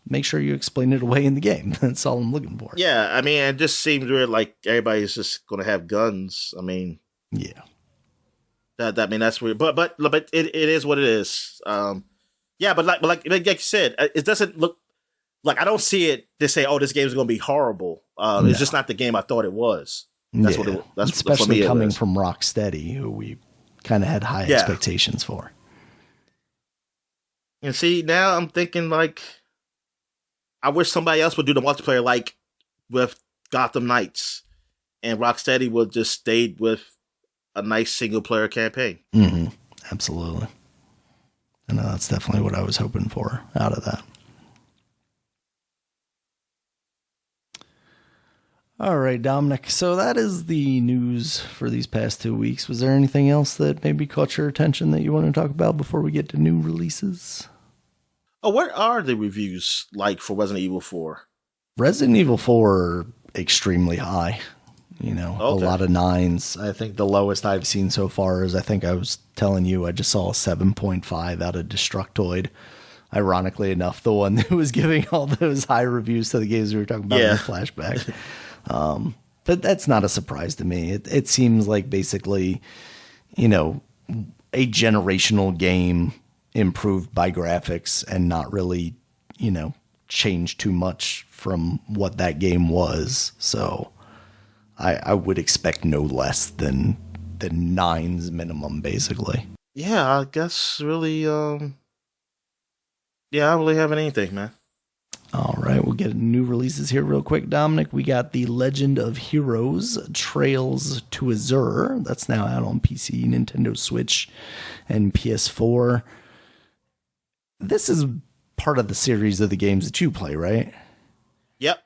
make sure you explain it away in the game. That's all I'm looking for. Yeah, I mean, it just seems weird. Like, everybody's just going to have guns. I mean, yeah, I mean, that's weird. But it is what it is. Yeah, but like you said, it doesn't look. like I don't see it to say, "Oh, this game is going to be horrible." It's just not the game I thought it was. That's what. That's especially for me, coming from Rocksteady, who we kind of had high expectations for. And see, now I'm thinking like, I wish somebody else would do the multiplayer like with Gotham Knights, and Rocksteady would just stayed with a nice single player campaign. Mm-hmm. Absolutely. I know that's definitely what I was hoping for out of that. All right, Dominic. So that is the news for these past 2 weeks. Was there anything else that maybe caught your attention that you want to talk about before we get to new releases? Oh, what are the reviews like for Resident Evil 4? Resident Evil 4, extremely high. You know, a lot of 9s. I think the lowest I've seen so far is, I think I was telling you, I just saw a 7.5 out of Destructoid. Ironically enough, the one that was giving all those high reviews to the games we were talking about in the flashback. But that's not a surprise to me. It seems like basically, you know, a generational game improved by graphics and not really, you know, changed too much from what that game was. So I would expect no less than 9s minimum, basically. Yeah, I guess really, I don't really have anything, man. All right, we'll get new releases here real quick, Dominic. We got The Legend of Heroes Trails to Azure. That's now out on PC, Nintendo Switch, and PS4. This is part of the series of the games that you play, right? Yep.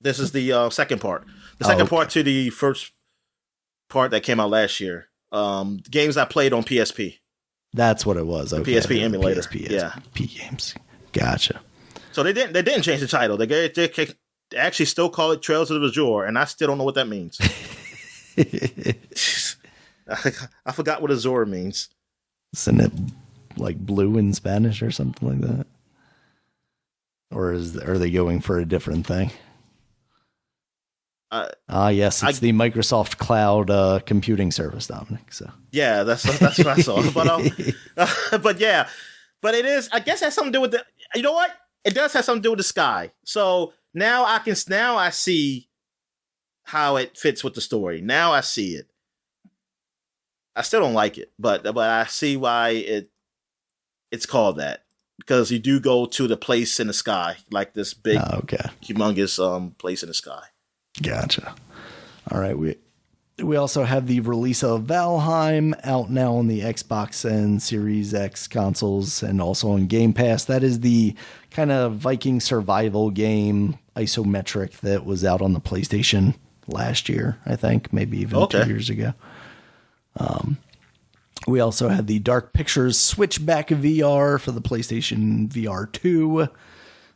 This is the second part. The second part to the first part that came out last year. Games I played on PSP. That's what it was. The PSP emulator. PSP games. Gotcha. So they didn't change the title. They actually still call it Trails of Azure, and I still don't know what that means. I forgot what Azure means. Isn't it like blue in Spanish or something like that? Or are they going for a different thing? Yes, it's the Microsoft Cloud computing service, Dominic. So yeah, that's what I saw. But it is. I guess it has something to do with the. You know what? It does have something to do with the sky. So now I see how it fits with the story. Now I see it. I still don't like it, but I see why it's called that, because you do go to the place in the sky, like this big, humongous place in the sky. Gotcha. All right, we also have the release of Valheim out now on the Xbox and Series X consoles, and also on Game Pass. That is the kind of Viking survival game, isometric, that was out on the PlayStation last year, I think, maybe even 2 years ago. We also had the Dark Pictures Switchback VR for the PlayStation VR 2.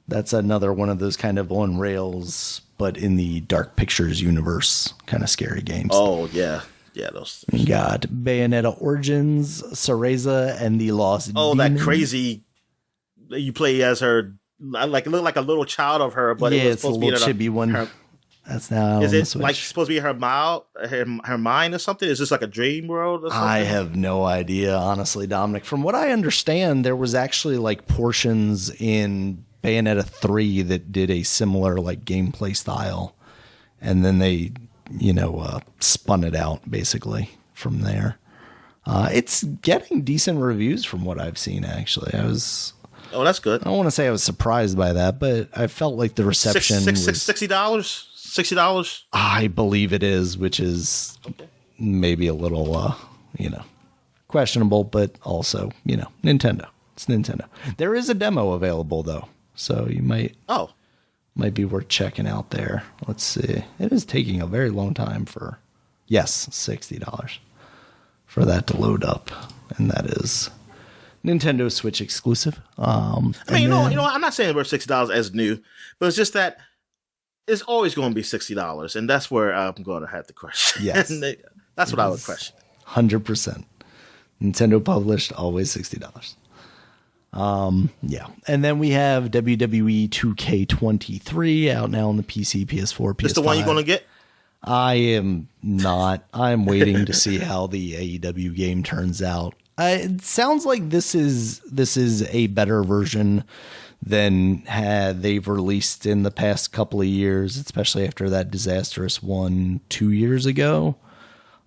That's another one of those kind of on rails, but in the Dark Pictures universe, kind of scary games. Oh, yeah. Yeah, those. We got Bayonetta Origins, Cereza, and the Lost Demon. That crazy. You play as her, like, look like a little child of her, but it was supposed to be a little chibi one. That's now. Is it like supposed to be her mind or something? Is this like a dream world or something? I have no idea, honestly, Dominic. From what I understand, there was actually like portions in Bayonetta 3 that did a similar like gameplay style, and then they, spun it out basically from there. It's getting decent reviews from what I've seen. Actually, Oh, that's good. I don't want to say I was surprised by that, but I felt like the reception was $60. $60. I believe it is, which is maybe a little, questionable, but also, Nintendo. It's Nintendo. There is a demo available though, so you might be worth checking out there. Let's see. It is taking a very long time for, $60 for that to load up, and that is Nintendo Switch exclusive. I'm not saying we're $60 as new, but it's just that it's always going to be $60, and that's where I'm going to have to question. Yes, that's what I would question. 100%. Nintendo published, always $60. And then we have WWE 2K23 out now on the PC, PS4, PS5. Is the one you're going to get? I am not. I'm waiting to see how the AEW game turns out. It sounds like this is a better version than they've released in the past couple of years, especially after that disastrous one 2 years ago.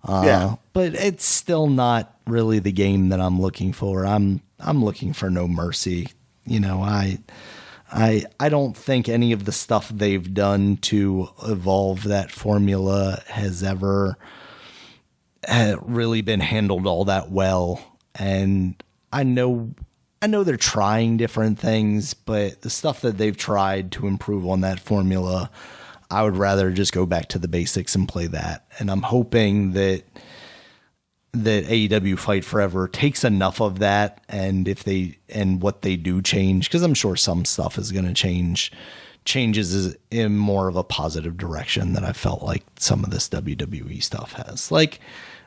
But it's still not really the game that I'm looking for. I'm looking for No Mercy. You know, I don't think any of the stuff they've done to evolve that formula has ever really been handled all that well. And I know they're trying different things, but the stuff that they've tried to improve on that formula, I would rather just go back to the basics and play that. And I'm hoping that AEW Fight Forever takes enough of that, and what they do change, because I'm sure some stuff is going to changes in more of a positive direction than I felt like some of this WWE stuff has. Like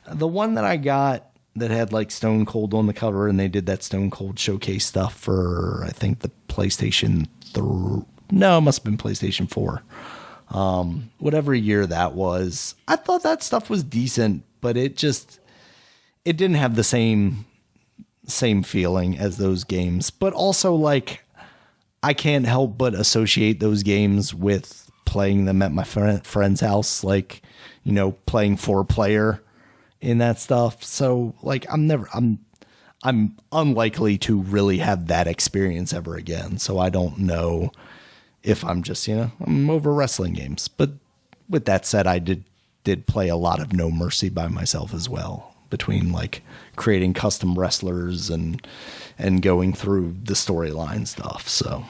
the one that I got that had like Stone Cold on the cover, and they did that Stone Cold showcase stuff for, I think, the PlayStation 3. No, it must have been PlayStation 4. Whatever year that was. I thought that stuff was decent, but it didn't have the same feeling as those games. But also, like, I can't help but associate those games with playing them at my friend's house, like, you know, playing 4-player in that stuff. So like I'm unlikely to really have that experience ever again. So I don't know if I'm just, you know, I'm over wrestling games. But with that said, I did play a lot of No Mercy by myself as well, between like creating custom wrestlers and going through the storyline stuff. So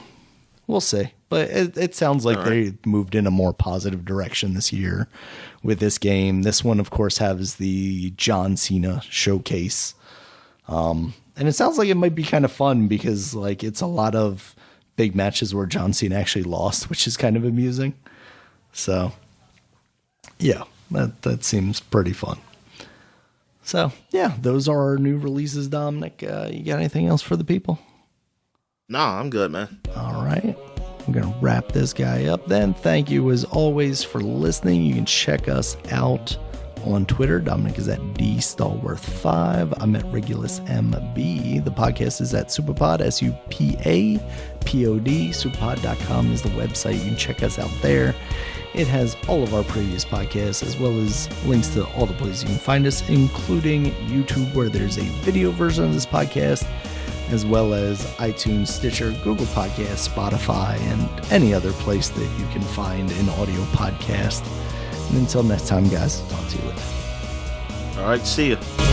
we'll see. But it sounds like they moved in a more positive direction this year with this game. This one, of course, has the John Cena showcase. And it sounds like it might be kind of fun because like it's a lot of big matches where John Cena actually lost, which is kind of amusing. So yeah, that seems pretty fun. So yeah, those are our new releases, Dominic. You got anything else for the people? Nah, I'm good, man. All right. I'm going to wrap this guy up then. Thank you as always for listening. You can check us out on Twitter. Dominic is at DStalworth5. I'm at RegulusMB. The podcast is at Supapod, SUPAPOD. Supapod.com is the website. You can check us out there. It has all of our previous podcasts, as well as links to all the places you can find us, including YouTube, where there's a video version of this podcast, as well as iTunes, Stitcher, Google Podcasts, Spotify, and any other place that you can find an audio podcast. And until next time, guys, talk to you later. All right, see ya.